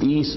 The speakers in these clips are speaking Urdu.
30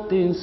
19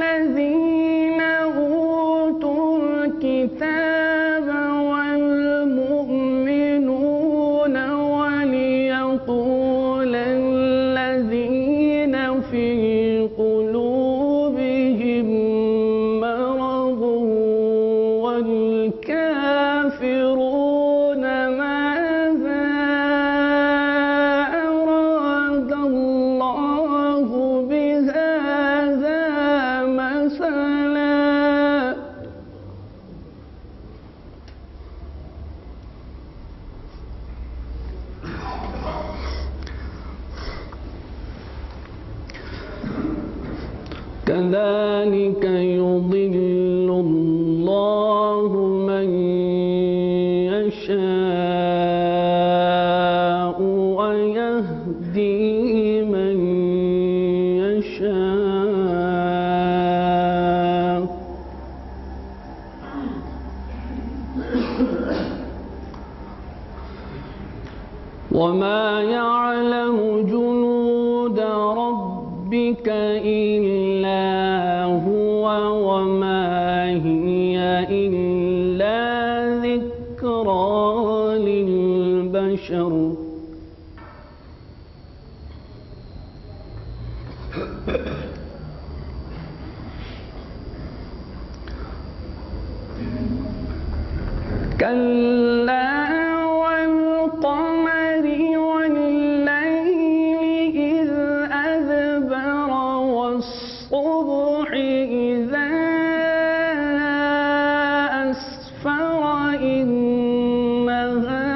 الذين أوتوا الكتاب والمؤمنون وليقول الذين في قلوبهم مرض والكافرون ماذا أراد الله بهذا مثلا كذلك يضل الله من يشاء ويهدي من يشاء وما يعلم جنود ربك إلا هو وما هي إلا ذكرى للبشر كلا والقمر والليل إذ أدبر والصبح إذا أسفر إنها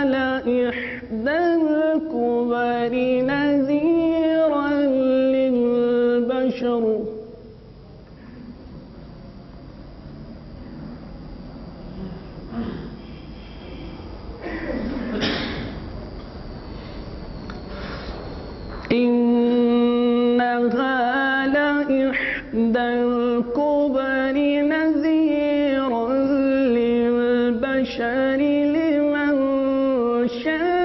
لإحدى الكبر نذيرا للبشر إنها لإحدى الكبر نذيرا للبشر لمن شاء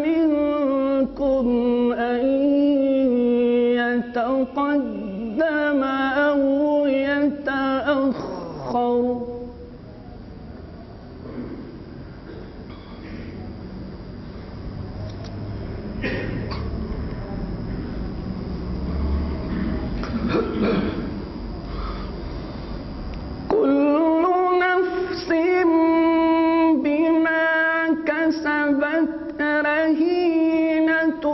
منكم أن يتقدم أو يتأخر كل نفس بما كسبت رهينة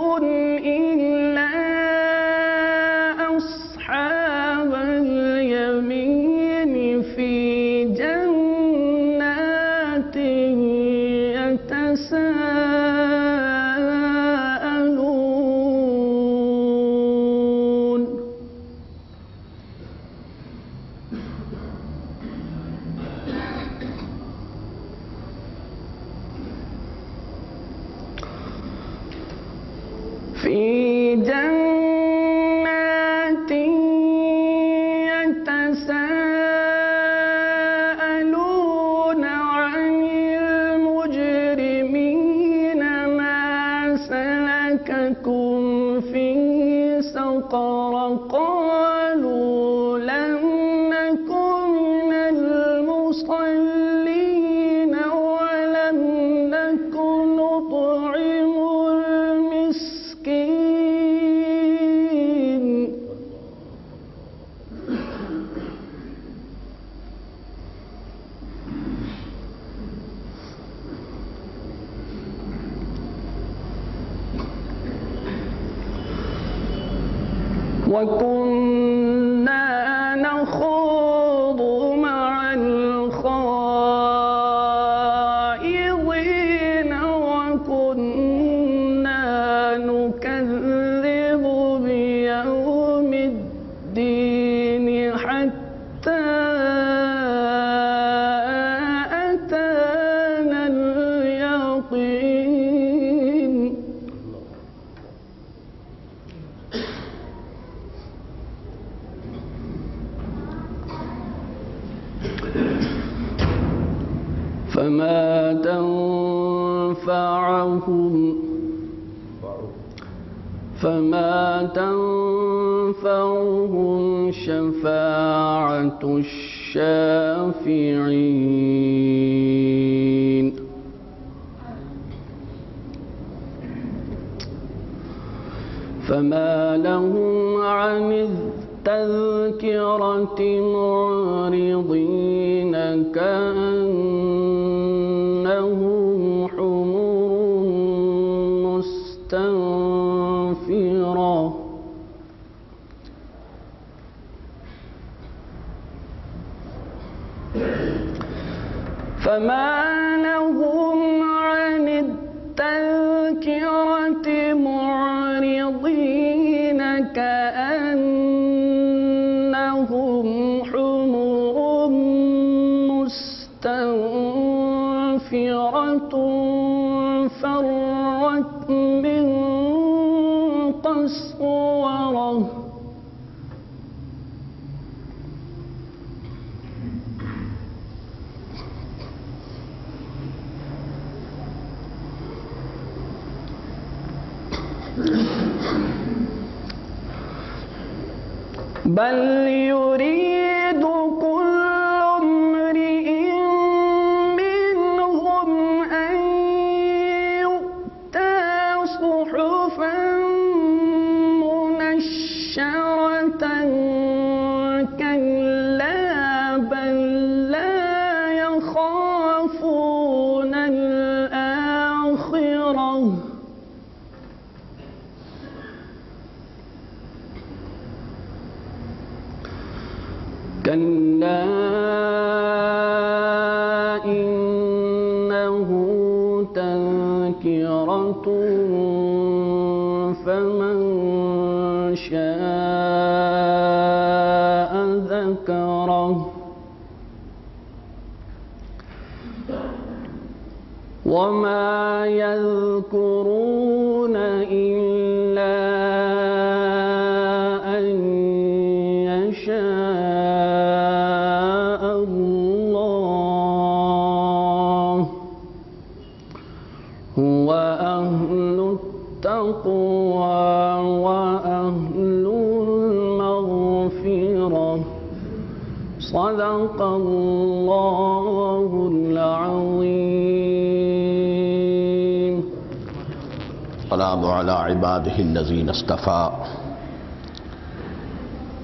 إلا أصحاب اليمين في جنات يتساءلون في جنات يتساءلون عن المجرمين ما سلككم في سقر قالوا لم نكن من المصلين ولم نكن نطعم المسكين وكنا نخوض مع الخائضين وكنا نكذب بيوم الدين حتى أتانا اليقين فما تنفعهم شفاعة الشافعين فما لهم عن التذكرة معرضين كأنهم حمر مستنفرة فما لهم عن التذكرة معرضين كأنهم فرت من قسورة بل يريد كل امرئ منهم أن يؤتى صحفا منشرة كلا بل لا يخافون الآخرة كلا إنه تذكرة فمن شاء ذكره وما يذكرون إلا أن يشاء الله هو أهل التقوى وأهل المغفرة صدق الله العظيم. السلام على عباده الذين اصطفى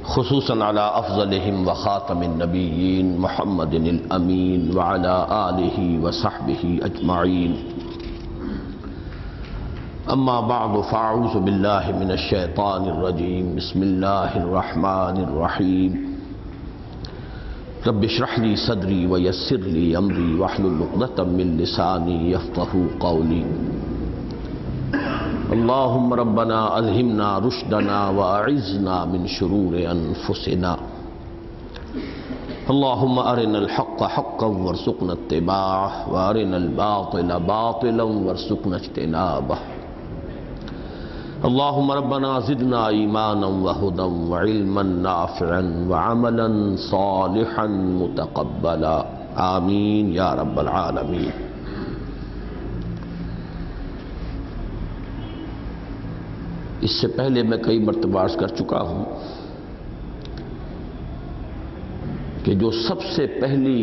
خصوصاً على أفضلهم وخاتم النبيين محمد الأمين وعلى آله وصحبه أجمعين. أما بعد فأعوذ بالله من الشيطان الرجيم. بسم الله الرحمن الرحيم. رب اشرح لي صدري ويسر لي أمري واحلل عقدة من لساني يفقهوا قولي. اللهم ربنا ألهمنا رشدنا وأعذنا من شرور أنفسنا. اللهم أرنا الحق حقا وارزقنا اتباعه وأرنا الباطل باطلا وارزقنا اجتنابه. اللهم ربنا زدنا إيمانا وهدى وعلما نافعا وعملا صالحا متقبلا آمين يا رب العالمين. اس سے پہلے میں کئی مرتبہ عرض کر چکا ہوں کہ جو سب سے پہلی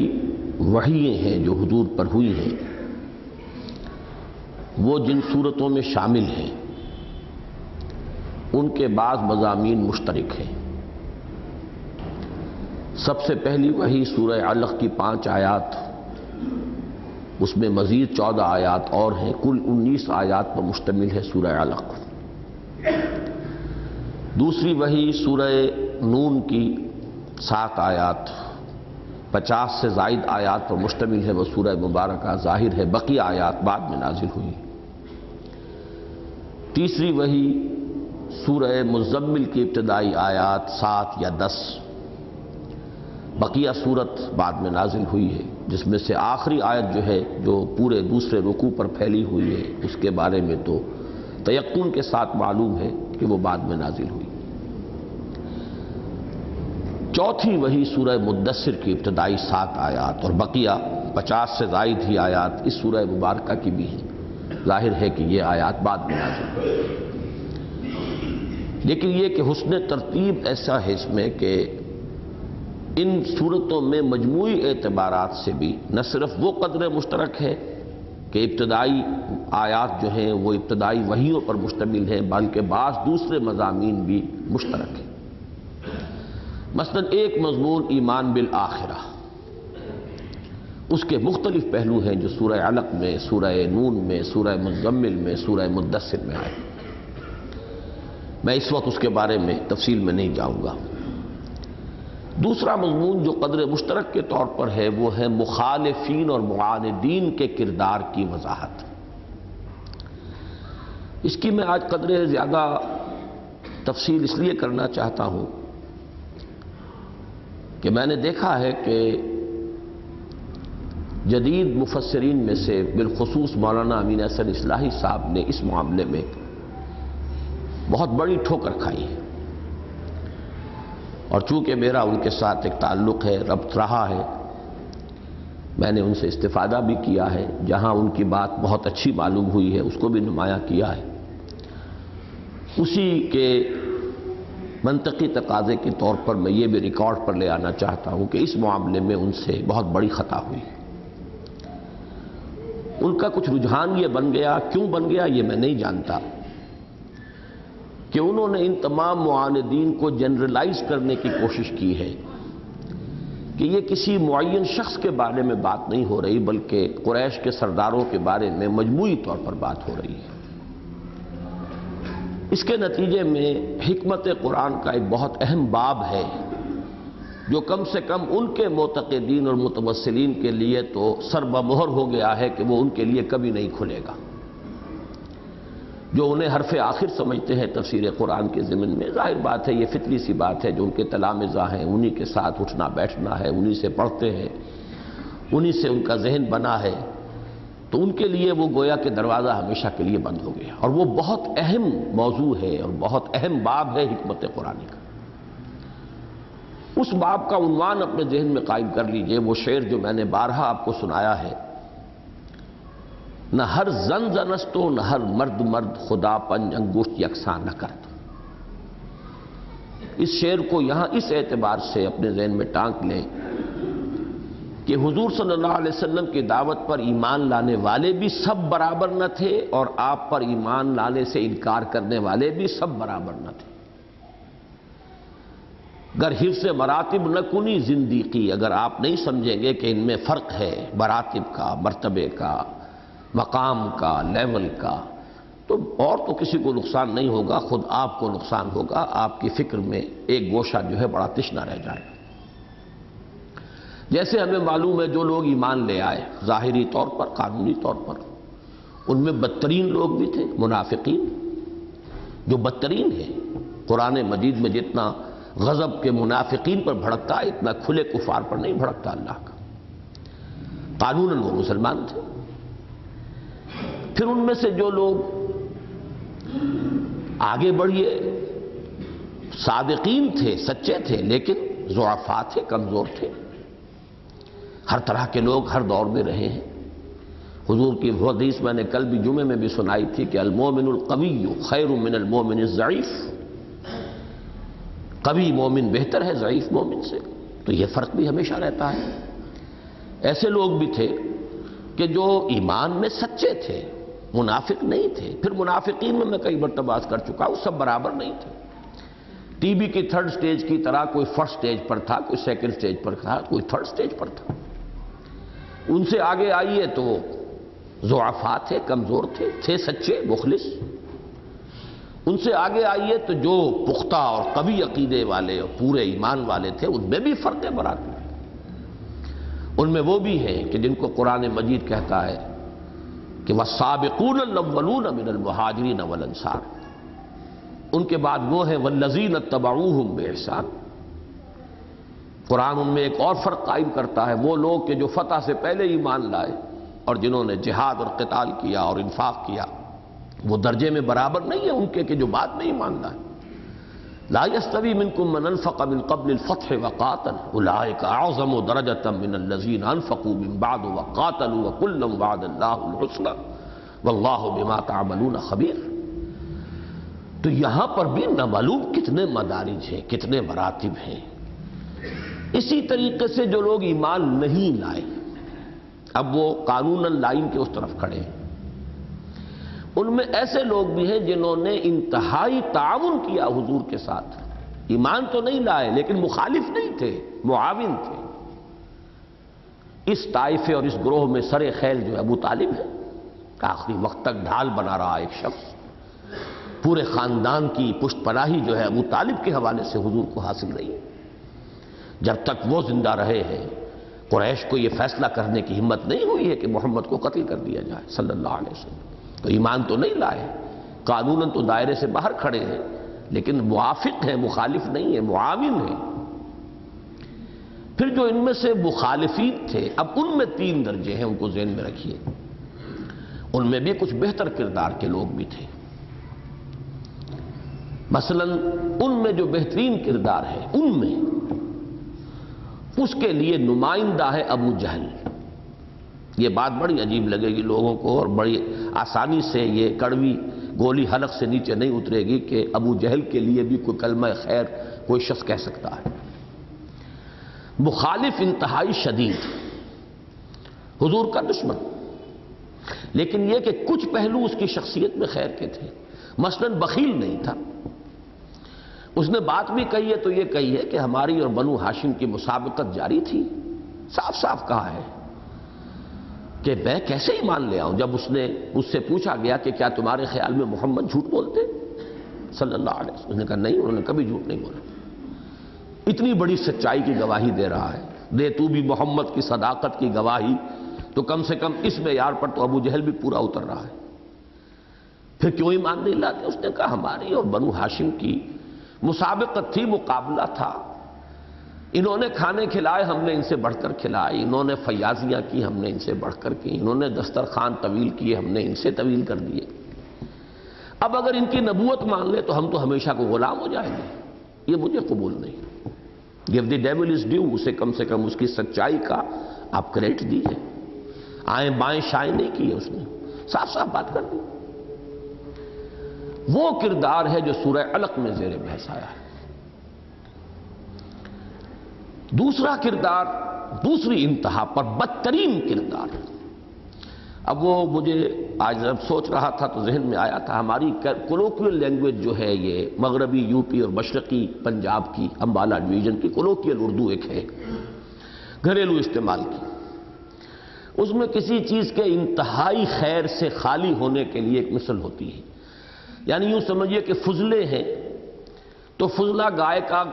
وحییں ہیں جو حضور پر ہوئی ہیں وہ جن صورتوں میں شامل ہیں ان کے بعض مضامین مشترک ہیں. سب سے پہلی وحی سورہ علق کی 5 آیات، اس میں مزید 14 آیات اور ہیں، کل 19 آیات پر مشتمل ہے سورہ علق. دوسری وحی سورہ نون کی 7 آیات، 50 سے زائد آیات پر مشتمل ہے، وہ سورہ مبارکہ ظاہر ہے، بقیہ آیات بعد میں نازل ہوئی. تیسری وحی سورہ مزمل کی ابتدائی آیات 7 یا 10، بقیہ صورت بعد میں نازل ہوئی ہے، جس میں سے آخری آیت جو ہے جو پورے دوسرے رکوع پر پھیلی ہوئی ہے اس کے بارے میں تو تیقن کے ساتھ معلوم ہے کہ وہ بعد میں نازل ہوئی. چوتھی وحی سورہ مدثر کی ابتدائی 7 آیات اور بقیہ 50 سے زائد ہی آیات اس سورہ مبارکہ کی بھی ہیں. ظاہر ہے کہ یہ آیات بعد میں نازل ہوئی، لیکن یہ کہ حسن ترتیب ایسا ہے اس میں کہ ان صورتوں میں مجموعی اعتبارات سے بھی نہ صرف وہ قدر مشترک ہے کہ ابتدائی آیات جو ہیں وہ ابتدائی وحیوں پر مشتمل ہیں، بلکہ بعض دوسرے مضامین بھی مشترک ہیں. مثلا ایک مضمون ایمان بالآخرہ، اس کے مختلف پہلو ہیں جو سورہ علق میں، سورہ نون میں، سورہ مزمل میں، سورہ مدثر میں آئے. میں اس وقت اس کے بارے میں تفصیل میں نہیں جاؤں گا. دوسرا مضمون جو قدر مشترک کے طور پر ہے وہ ہے مخالفین اور معاندین کے کردار کی وضاحت. اس کی میں آج قدر زیادہ تفصیل اس لیے کرنا چاہتا ہوں کہ میں نے دیکھا ہے کہ جدید مفسرین میں سے بالخصوص مولانا امین احسن اصلاحی صاحب نے اس معاملے میں بہت بڑی ٹھوکر کھائی ہے، اور چونکہ میرا ان کے ساتھ ایک تعلق ہے، ربط رہا ہے، میں نے ان سے استفادہ بھی کیا ہے، جہاں ان کی بات بہت اچھی معلوم ہوئی ہے اس کو بھی نمایاں کیا ہے۔ اسی کے منطقی تقاضے کے طور پر میں یہ بھی ریکارڈ پر لے آنا چاہتا ہوں کہ اس معاملے میں ان سے بہت بڑی خطا ہوئی۔ ان کا کچھ رجحان یہ بن گیا، کیوں بن گیا یہ میں نہیں جانتا، کہ انہوں نے ان تمام معاندین کو جنرلائز کرنے کی کوشش کی ہے کہ یہ کسی معین شخص کے بارے میں بات نہیں ہو رہی، بلکہ قریش کے سرداروں کے بارے میں مجموعی طور پر بات ہو رہی ہے۔ اس کے نتیجے میں حکمت قرآن کا ایک بہت اہم باب ہے جو کم سے کم ان کے معتقدین اور متوسلین کے لیے تو سر بمہر ہو گیا ہے کہ وہ ان کے لیے کبھی نہیں کھلے گا۔ جو انہیں حرف آخر سمجھتے ہیں تفسیر قرآن کے ضمن میں، ظاہر بات ہے یہ فطری سی بات ہے، جو ان کے تلامذہ ہیں انہی کے ساتھ اٹھنا بیٹھنا ہے، انہی سے پڑھتے ہیں، انہی سے ان کا ذہن بنا ہے، تو ان کے لیے وہ گویا کہ دروازہ ہمیشہ کے لیے بند ہو گیا، اور وہ بہت اہم موضوع ہے اور بہت اہم باب ہے حکمت قرآن کا۔ اس باب کا عنوان اپنے ذہن میں قائم کر لیجئے، وہ شعر جو میں نے بارہا آپ کو سنایا ہے، نہ ہر زن زنستو نہ ہر مرد مرد خدا پنج انگشت یکساں نہ کرد۔ اس شعر کو یہاں اس اعتبار سے اپنے ذہن میں ٹانک لیں کہ حضور صلی اللہ علیہ وسلم کی دعوت پر ایمان لانے والے بھی سب برابر نہ تھے، اور آپ پر ایمان لانے سے انکار کرنے والے بھی سب برابر نہ تھے۔ گر حفظ مراتب نہ کنی زندگی، اگر آپ نہیں سمجھیں گے کہ ان میں فرق ہے مراتب کا، مرتبے کا، مقام کا، لیول کا، تو اور تو کسی کو نقصان نہیں ہوگا، خود آپ کو نقصان ہوگا، آپ کی فکر میں ایک گوشہ جو ہے بڑا تشنا رہ جائے گا۔ جیسے ہمیں معلوم ہے جو لوگ ایمان لے آئے ظاہری طور پر، قانونی طور پر، ان میں بدترین لوگ بھی تھے، منافقین، جو بدترین ہیں۔ قرآن مجید میں جتنا غضب کے منافقین پر بھڑکتا ہے اتنا کھلے کفار پر نہیں بھڑکتا اللہ کا۔ قانوناً وہ مسلمان تھے۔ پھر ان میں سے جو لوگ آگے بڑھئے صادقین تھے، سچے تھے، لیکن ضعفاء تھے، کمزور تھے۔ ہر طرح کے لوگ ہر دور میں رہے ہیں۔ حضور کی وہ حدیث میں نے کل بھی جمعے میں بھی سنائی تھی کہ المومن القوی خیر من المومن الضعیف، قوی مومن بہتر ہے ضعیف مومن سے، تو یہ فرق بھی ہمیشہ رہتا ہے۔ ایسے لوگ بھی تھے کہ جو ایمان میں سچے تھے، منافق نہیں تھے۔ پھر منافقین میں کئی مرتبہ عرض کر چکا ہوں، سب برابر نہیں تھے۔ ٹی بی کی تھرڈ سٹیج کی طرح کوئی فرسٹ سٹیج پر تھا، کوئی سیکنڈ سٹیج پر تھا، کوئی تھرڈ سٹیج پر تھا۔ ان سے آگے آئیے تو ضعفاء تھے، کمزور تھے سچے مخلص۔ ان سے آگے آئیے تو جو پختہ اور قوی عقیدے والے اور پورے ایمان والے تھے، ان میں بھی فرق برات ہے۔ ان میں وہ بھی ہیں کہ جن کو قرآن مجید کہتا ہے کہ وَالسَّابِقُونَ الْأَوَّلُونَ مِنَ الْمُهَاجِرِينَ وَالْأَنصَارِ، ان کے بعد وہ ہیں وَالَّذِينَ اتَّبَعُوهُم بِإِحْسَانٍ۔ قرآن ان میں ایک اور فرق قائم کرتا ہے، وہ لوگ کہ جو فتح سے پہلے ایمان لائے اور جنہوں نے جہاد اور قتال کیا اور انفاق کیا، وہ درجے میں برابر نہیں ہے ان کے کہ جو بعد میں ایمان لائے۔ لا يستوي منكم من انفق من قبل الفتح وقاتل اولئك اعظم درجة من الذين انفقوا من بعد وقاتلوا وكلا وعد الله الحسنى والله بما تعملون خبير۔ تو یہاں پر بھی نامعلوم کتنے مدارج ہیں، کتنے مراتب ہیں۔ اسی طریقے سے جو لوگ ایمان نہیں لائے، اب وہ قانوناً لائن کے اس طرف کھڑے ہیں، ان میں ایسے لوگ بھی ہیں جنہوں نے انتہائی تعاون کیا حضور کے ساتھ، ایمان تو نہیں لائے لیکن مخالف نہیں تھے، معاون تھے۔ اس طائفے اور اس گروہ میں سر خیل جو ہے ابو طالب ہے، آخری وقت تک ڈھال بنا رہا ایک شخص، پورے خاندان کی پشت پناہی جو ہے ابو طالب کے حوالے سے حضور کو حاصل رہی ہے۔ جب تک وہ زندہ رہے ہیں قریش کو یہ فیصلہ کرنے کی ہمت نہیں ہوئی ہے کہ محمد کو قتل کر دیا جائے صلی اللہ علیہ وسلم۔ تو ایمان تو نہیں لائے، قانوناً تو دائرے سے باہر کھڑے ہیں، لیکن موافق ہیں، مخالف نہیں ہیں، معاون ہیں۔ پھر جو ان میں سے مخالفین تھے، اب ان میں 3 درجے ہیں، ان کو ذہن میں رکھیے۔ ان میں بھی کچھ بہتر کردار کے لوگ بھی تھے۔ مثلا ان میں جو بہترین کردار ہے، ان میں اس کے لیے نمائندہ ہے ابو جہل۔ یہ بات بڑی عجیب لگے گی لوگوں کو، اور بڑی آسانی سے یہ کڑوی گولی حلق سے نیچے نہیں اترے گی کہ ابو جہل کے لیے بھی کوئی کلمہ خیر کوئی شخص کہہ سکتا ہے۔ مخالف انتہائی شدید، حضور کا دشمن، لیکن یہ کہ کچھ پہلو اس کی شخصیت میں خیر کے تھے۔ مثلا بخیل نہیں تھا۔ اس نے بات بھی کہی ہے تو یہ کہی ہے کہ ہماری اور بنو ہاشم کی مسابقت جاری تھی۔ صاف صاف کہا ہے کہ میں کیسے ایمان لے آؤں، جب اس سے پوچھا گیا کہ کیا تمہارے خیال میں محمد جھوٹ بولتے صلی اللہ علیہ وسلم، اس نے کہا نہیں، انہوں نے کبھی جھوٹ نہیں بولا۔ اتنی بڑی سچائی کی گواہی دے رہا ہے، دے تو بھی محمد کی صداقت کی گواہی، تو کم سے کم اس معیار پر تو ابو جہل بھی پورا اتر رہا ہے۔ پھر کیوں ایمان نہیں لاتے؟ اس نے کہا ہماری اور بنو ہاشم کی مسابقت تھی، مقابلہ تھا۔ انہوں نے کھانے کھلائے، ہم نے ان سے بڑھ کر کھلائے، انہوں نے فیاضیاں کی، ہم نے ان سے بڑھ کر کی، انہوں نے دسترخوان طویل کیے، ہم نے ان سے طویل کر دیے۔ اب اگر ان کی نبوت مان لے تو ہم تو ہمیشہ کو غلام ہو جائیں گے، یہ مجھے قبول نہیں۔ Give the dual is due, اسے کم سے کم اس کی سچائی کا آپ کریڈٹ دیجیے۔ آئیں بائیں شائیں نہیں کیے، اس نے صاف صاف بات کر دی۔ وہ کردار ہے جو سورہ علق میں زیر بحث آیا ہے۔ دوسرا کردار، دوسری انتہا پر بدترین کردار۔ اب وہ مجھے آج جب سوچ رہا تھا تو ذہن میں آیا تھا، ہماری کولوکیل لینگویج جو ہے یہ مغربی یو پی اور مشرقی پنجاب کی امبالہ ڈویژن کی کولوکیل اردو ایک ہے گھریلو استعمال کی، اس میں کسی چیز کے انتہائی خیر سے خالی ہونے کے لیے ایک مثل ہوتی ہے۔ یعنی یوں سمجھیے کہ فضلے ہیں تو فضلہ گائے کا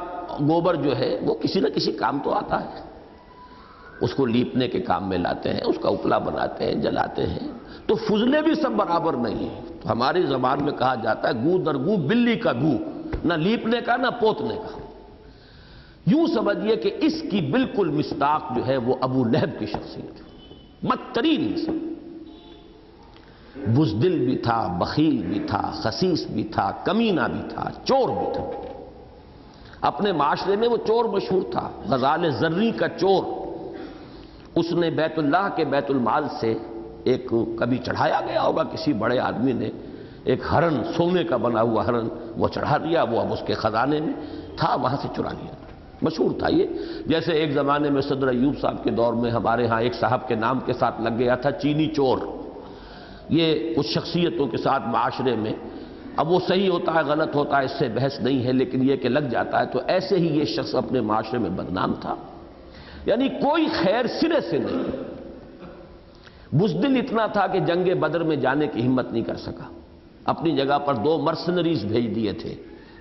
گوبر جو ہے وہ کسی نہ کسی کام تو آتا ہے، اس کو لیپنے کے کام میں لاتے ہیں، اس کا اپلا بناتے ہیں، جلاتے ہیں، تو فضلے بھی سب برابر نہیں ہیں۔ تو ہماری زبان میں کہا جاتا ہے گو در گو بلی کا گو، نہ لیپنے کا نہ پوتنے کا۔ یوں سمجھیے کہ اس کی بالکل مصداق جو ہے وہ ابو لہب کی شخصیت، بدترین انسان، بزدل بھی تھا، بخیل بھی تھا، خسیس بھی تھا، کمینہ بھی تھا، چور بھی تھا۔ اپنے معاشرے میں وہ چور مشہور تھا، غزال زرری کا چور۔ اس نے بیت اللہ کے بیت المال سے ایک کبھی چڑھایا گیا ہوگا کسی بڑے آدمی نے ایک ہرن، سونے کا بنا ہوا ہرن، وہ چڑھا دیا، وہ اب اس کے خزانے میں تھا، وہاں سے چرا لیا۔ مشہور تھا یہ، جیسے ایک زمانے میں صدر ایوب صاحب کے دور میں ہمارے ہاں ایک صاحب کے نام کے ساتھ لگ گیا تھا چینی چور۔ یہ کچھ شخصیتوں کے ساتھ معاشرے میں، اب وہ صحیح ہوتا ہے غلط ہوتا ہے اس سے بحث نہیں ہے، لیکن یہ کہ لگ جاتا ہے، تو ایسے ہی یہ شخص اپنے معاشرے میں بدنام تھا، یعنی کوئی خیر سرے سے نہیں۔ بزدل اتنا تھا کہ جنگ بدر میں جانے کی ہمت نہیں کر سکا، اپنی جگہ پر 2 مرسنریز بھیج دیے تھے،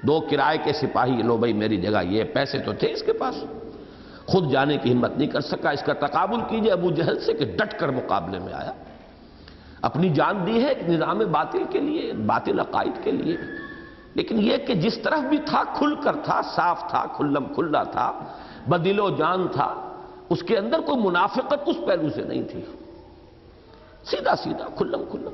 2 کرائے کے سپاہی، لو بھائی میری جگہ، یہ پیسے تو تھے اس کے پاس، خود جانے کی ہمت نہیں کر سکا۔ اس کا تقابل کیجئے ابو جہل سے کہ ڈٹ کر مقابلے میں آیا، اپنی جان دی ہے ایک نظام باطل کے لیے، باطل عقائد کے لیے، لیکن یہ کہ جس طرف بھی تھا کھل کر تھا، صاف تھا، کھلم کھلا تھا، بدل و جان تھا، اس کے اندر کوئی منافقت اس پہلو سے نہیں تھی، سیدھا سیدھا کھلم کھلا۔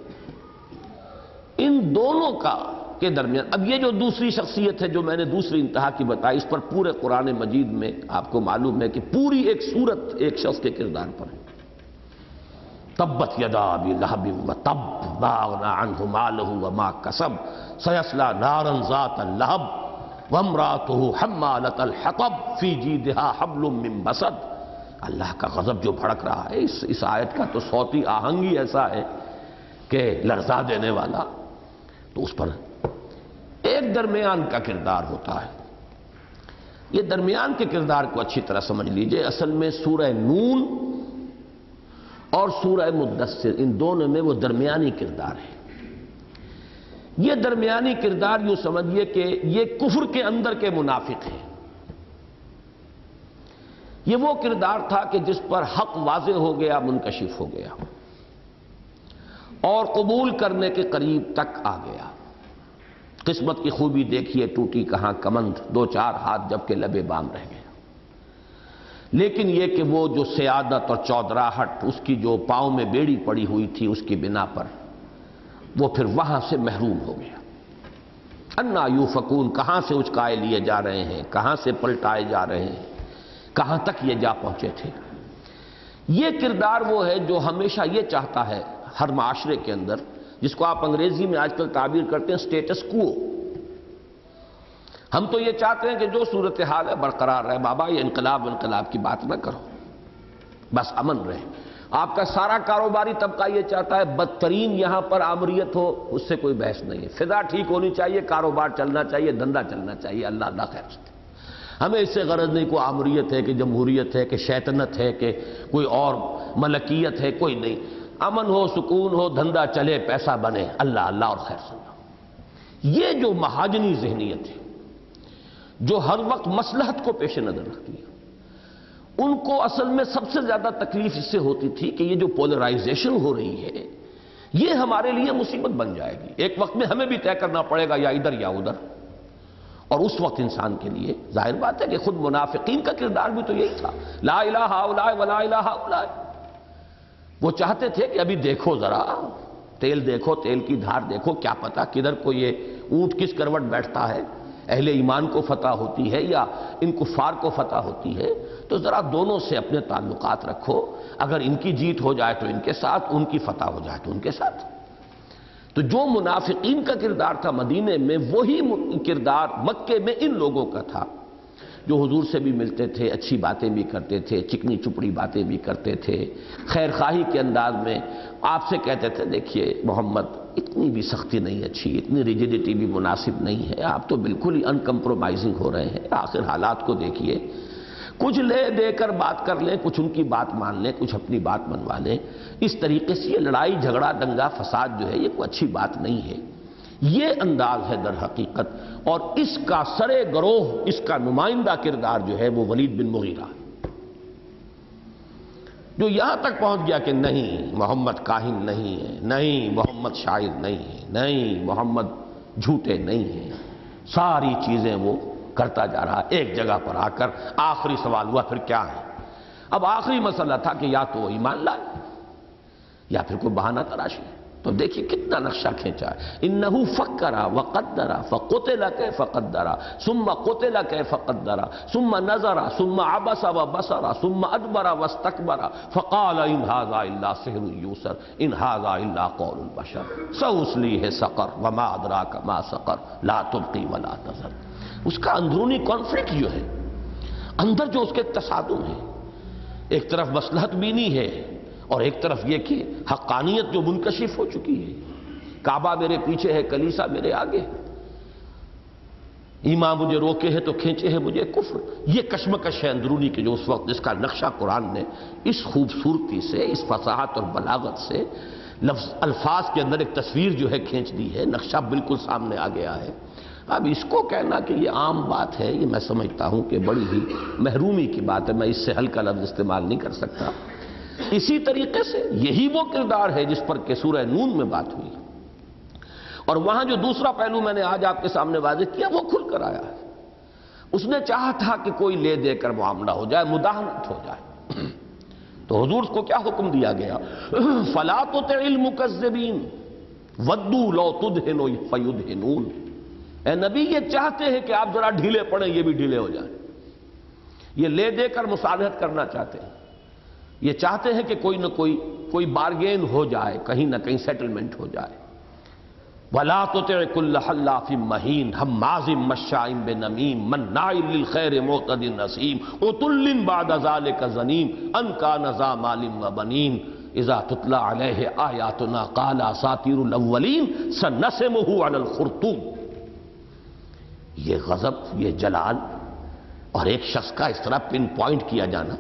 ان دونوں کا کے درمیان اب یہ جو دوسری شخصیت ہے جو میں نے دوسری انتہا کی بتائی، اس پر پورے قرآن مجید میں آپ کو معلوم ہے کہ پوری ایک سورت ایک شخص کے کردار پر ہے۔ تبت یدا ابی لہب وتب ما اغنی عنہ مالہ وما کسب سیصلی نارا ذات لہب وامرأتہ حمالۃ الحطب فی جیدہا حبل من مسد۔ اللہ کا غضب جو بھڑک رہا ہے، اس آیت کا تو صوتی آہنگ ہی ایسا ہے کہ لرزا دینے والا، تو اس پر ایک درمیان کا کردار ہوتا ہے۔ یہ درمیان کے کردار کو اچھی طرح سمجھ لیجئے، اصل میں سورہ نون اور سورہ مدثر، ان دونوں میں وہ درمیانی کردار ہے۔ یہ درمیانی کردار یوں سمجھیے کہ یہ کفر کے اندر کے منافق ہیں۔ یہ وہ کردار تھا کہ جس پر حق واضح ہو گیا، منکشف ہو گیا اور قبول کرنے کے قریب تک آ گیا۔ قسمت کی خوبی دیکھیے، ٹوٹی کہاں کمند، 2-4 ہاتھ جب کہ لبے بام رہ گیا۔ لیکن یہ کہ وہ جو سیادت اور چودراہٹ اس کی جو پاؤں میں بیڑی پڑی ہوئی تھی اس کی بنا پر وہ پھر وہاں سے محروم ہو گیا۔ انا یوفکون، کہاں سے اچکائے لیے جا رہے ہیں، کہاں سے پلٹائے جا رہے ہیں، کہاں تک یہ جا پہنچے تھے۔ یہ کردار وہ ہے جو ہمیشہ یہ چاہتا ہے ہر معاشرے کے اندر، جس کو آپ انگریزی میں آج کل تعبیر کرتے ہیں سٹیٹس کو۔ ہم تو یہ چاہتے ہیں کہ جو صورتحال ہے برقرار رہے، بابا یہ انقلاب کی بات نہ کرو، بس امن رہے۔ آپ کا سارا کاروباری طبقہ یہ چاہتا ہے بدترین یہاں پر آمریت ہو، اس سے کوئی بحث نہیں ہے، فضا ٹھیک ہونی چاہیے، کاروبار چلنا چاہیے، دھندا چلنا چاہیے، اللہ خیر سے۔ ہمیں اس سے غرض نہیں کوئی آمریت ہے کہ جمہوریت ہے کہ شیطنت ہے کہ کوئی اور ملکیت ہے، کوئی نہیں، امن ہو، سکون ہو، دھندا چلے، پیسہ بنے، اللہ اور خیر سننا۔ یہ جو مہاجنی ذہنیت ہے جو ہر وقت مصلحت کو پیش نظر رکھتی ہے، ان کو اصل میں سب سے زیادہ تکلیف اس سے ہوتی تھی کہ یہ جو پولرائزیشن ہو رہی ہے یہ ہمارے لیے مصیبت بن جائے گی، ایک وقت میں ہمیں بھی طے کرنا پڑے گا یا ادھر یا ادھر۔ اور اس وقت انسان کے لیے ظاہر بات ہے کہ خود منافقین کا کردار بھی تو یہی تھا، لا الہ ہؤلاء ولا الہ ہؤلاء۔ وہ چاہتے تھے کہ ابھی دیکھو ذرا، تیل دیکھو، تیل کی دھار دیکھو، کیا پتا کدھر کو یہ اونٹ کس کروٹ بیٹھتا ہے، اہل ایمان کو فتح ہوتی ہے یا ان کفار کو فتح ہوتی ہے، تو ذرا دونوں سے اپنے تعلقات رکھو، اگر ان کی جیت ہو جائے تو ان کے ساتھ، ان کی فتح ہو جائے تو ان کے ساتھ۔ تو جو منافقین کا کردار تھا مدینے میں، وہی کردار مکے میں ان لوگوں کا تھا جو حضور سے بھی ملتے تھے، اچھی باتیں بھی کرتے تھے، چکنی چپڑی باتیں بھی کرتے تھے، خیر خواہی کے انداز میں آپ سے کہتے تھے دیکھیے محمد اتنی بھی سختی نہیں اچھی، اتنی ریجیڈیٹی بھی مناسب نہیں ہے، آپ تو بالکل ہی ان کمپرومائزنگ ہو رہے ہیں، آخر حالات کو دیکھیے، کچھ لے دے کر بات کر لیں، کچھ ان کی بات مان لیں، کچھ اپنی بات منوا لیں۔ اس طریقے سے یہ لڑائی جھگڑا دنگا فساد جو ہے یہ کوئی اچھی بات نہیں ہے۔ یہ انداز ہے در حقیقت، اور اس کا سرے گروہ، اس کا نمائندہ کردار جو ہے وہ ولید بن مغیرہ، جو یہاں تک پہنچ گیا کہ نہیں محمد کاہن نہیں ہے، نہیں محمد شاعر نہیں ہے، نہیں محمد جھوٹے نہیں ہیں، ساری چیزیں وہ کرتا جا رہا۔ ایک جگہ پر آ کر آخری سوال ہوا پھر کیا ہے؟ اب آخری مسئلہ تھا کہ یا تو ایمان لائے یا پھر کوئی بہانہ تراشی۔ تو دیکھیے کتنا نقشہ کھینچا ہے، انہو فکر وقدر فقتل کیف قدر ثم قتل کیف قدر ثم نظر ثم عبس وبصر ثم ادبر واستکبر فقال ان ھذا الا سحر یوسر ان ھذا الا قول البشر سأصلیہ سقر وما ادراک ما سقر لا تبقی ولا تذر۔ اس کا اندرونی کانفلکٹ جو ہے، اندر جو اس کے تصادم ہے، ایک طرف مصلحت بینی ہے اور ایک طرف یہ کہ حقانیت جو منکشف ہو چکی ہے، کعبہ میرے پیچھے ہے، کلیسا میرے آگے، ایمان مجھے روکے ہے تو کھینچے ہے مجھے کفر۔ یہ کشمکش ہے اندرونی کے جو اس وقت جس کا نقشہ قرآن نے اس خوبصورتی سے، اس فصاحت اور بلاغت سے الفاظ کے اندر ایک تصویر جو ہے کھینچ دی ہے، نقشہ بالکل سامنے آ گیا ہے۔ اب اس کو کہنا کہ یہ عام بات ہے، یہ میں سمجھتا ہوں کہ بڑی ہی محرومی کی بات ہے، میں اس سے ہلکا لفظ استعمال نہیں کر سکتا۔ اسی طریقے سے یہی وہ کردار ہے جس پر کہ سورہ نون میں بات ہوئی، اور وہاں جو دوسرا پہلو میں نے آج آپ کے سامنے واضح کیا وہ کھل کر آیا ہے۔ اس نے چاہا تھا کہ کوئی لے دے کر معاملہ ہو جائے، مداہنت ہو جائے، تو حضور کو کیا حکم دیا گیا؟ فَلَا تُطِعِ الْمُكَذِّبِينَ وَدُّوا لَوْ تُدْهِنُ فَيُدْهِنُونَ۔ اے نبی یہ چاہتے ہیں کہ آپ ذرا ڈھیلے پڑیں، یہ بھی ڈھیلے ہو جائیں، یہ لے دے کر مصالحت کرنا چاہتے ہیں، یہ چاہتے ہیں کہ کوئی نہ کوئی بارگین ہو جائے، کہیں نہ کہیں سیٹلمنٹ ہو جائے۔ وَلَا تُطِعْ كُلَّ حَلَّافٍ مَّهِينٍ هَمَّازٍ مَّشَّاءٍ بِنَمِيمٍ مَّنَّاعٍ لِّلْخَيْرِ مُعْتَدٍ أَثِيمٍ عُتُلٍّ بَعْدَ ذَلِكَ زَنِيمٍ أَن كَانَ ذَا مَالٍ وَبَنِينَ اذا تتلى عليه آیاتنا قال اساطیر الاولین سنسمه على الخرطوم۔ یہ غضب، یہ جلال اور ایک شخص کا اس طرح پن پوائنٹ کیا جانا،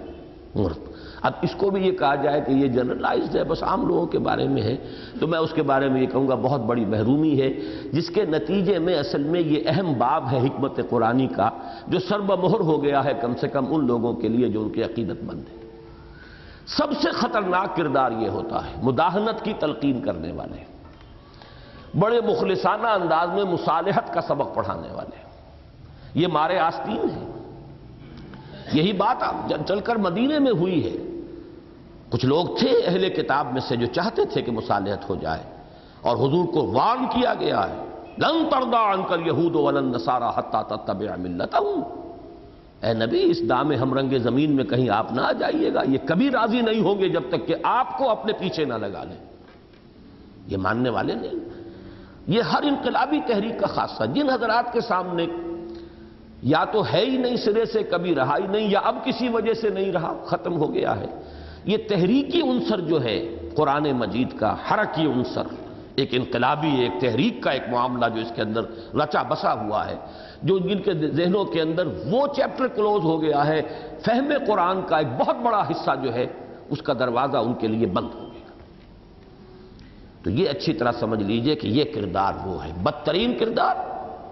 اب اس کو بھی یہ کہا جائے کہ یہ جنرلائزڈ ہے، بس عام لوگوں کے بارے میں ہے، تو میں اس کے بارے میں یہ کہوں گا بہت بڑی محرومی ہے، جس کے نتیجے میں اصل میں یہ اہم باب ہے حکمت قرآنی کا، جو سربمہر ہو گیا ہے کم سے کم ان لوگوں کے لیے جو ان کے عقیدت مند ہیں۔ سب سے خطرناک کردار یہ ہوتا ہے مداہنت کی تلقین کرنے والے، بڑے مخلصانہ انداز میں مصالحت کا سبق پڑھانے والے، یہ مارے آستین ہیں۔ یہی بات چل کر مدینے میں ہوئی ہے. کچھ لوگ تھے اہل کتاب میں سے جو چاہتے تھے کہ مصالحت ہو جائے، اور حضور کو وارن کیا گیا ہے، لن ترضى عنك اليهود ولا النصارى حتى تتبع ملتهم. اے نبی اس دام ہم رنگ زمین میں کہیں آپ نہ آ جائیے گا، یہ کبھی راضی نہیں ہوں گے جب تک کہ آپ کو اپنے پیچھے نہ لگا لیں. یہ ماننے والے نہیں. یہ ہر انقلابی تحریک کا خاصہ، جن حضرات کے سامنے یا تو ہے ہی نہیں سرے سے، کبھی رہا ہی نہیں، یا اب کسی وجہ سے نہیں رہا، ختم ہو گیا ہے. یہ تحریکی عنصر جو ہے قرآن مجید کا، حرکی عنصر، ایک انقلابی، ایک تحریک کا ایک معاملہ جو اس کے اندر رچا بسا ہوا ہے، جو جن کے ذہنوں کے اندر وہ چیپٹر کلوز ہو گیا ہے، فہم قرآن کا ایک بہت بڑا حصہ جو ہے اس کا دروازہ ان کے لیے بند ہو گیا. تو یہ اچھی طرح سمجھ لیجئے کہ یہ کردار وہ ہے. بدترین کردار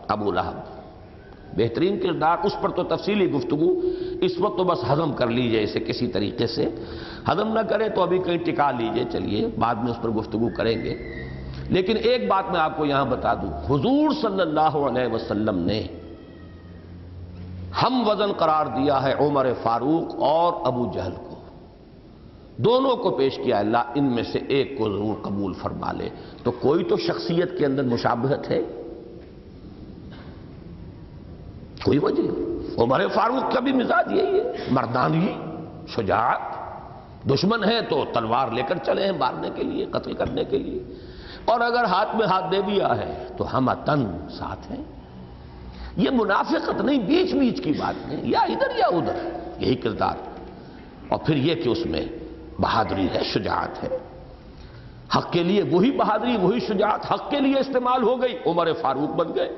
ابو لہب، بہترین کردار. اس پر تو تفصیلی گفتگو اس وقت تو بس ہضم کر لیجئے اسے کسی طریقے سے. ہضم نہ کرے تو ابھی کہیں ٹکا لیجئے، چلیے بعد میں اس پر گفتگو کریں گے. لیکن ایک بات میں آپ کو یہاں بتا دوں، حضور صلی اللہ علیہ وسلم نے ہم وزن قرار دیا ہے عمر فاروق اور ابو جہل کو. دونوں کو پیش کیا، اللہ ان میں سے ایک کو ضرور قبول فرما لے. تو کوئی تو شخصیت کے اندر مشابہت ہے، کوئی وجہ. عمر فاروق کا بھی مزاج یہی ہے، مردانگی، شجاعت. دشمن ہے تو تلوار لے کر چلے ہیں مارنے کے لیے، قتل کرنے کے لیے، اور اگر ہاتھ میں ہاتھ دے دیا ہے تو ہم تن ساتھ ہیں. یہ منافقت نہیں، بیچ بیچ کی بات نہیں، یا ادھر یا ادھر، یہی کردار. اور پھر یہ کہ اس میں بہادری ہے، شجاعت ہے. حق کے لیے وہی بہادری، وہی شجاعت حق کے لیے استعمال ہو گئی، عمر فاروق بن گئے.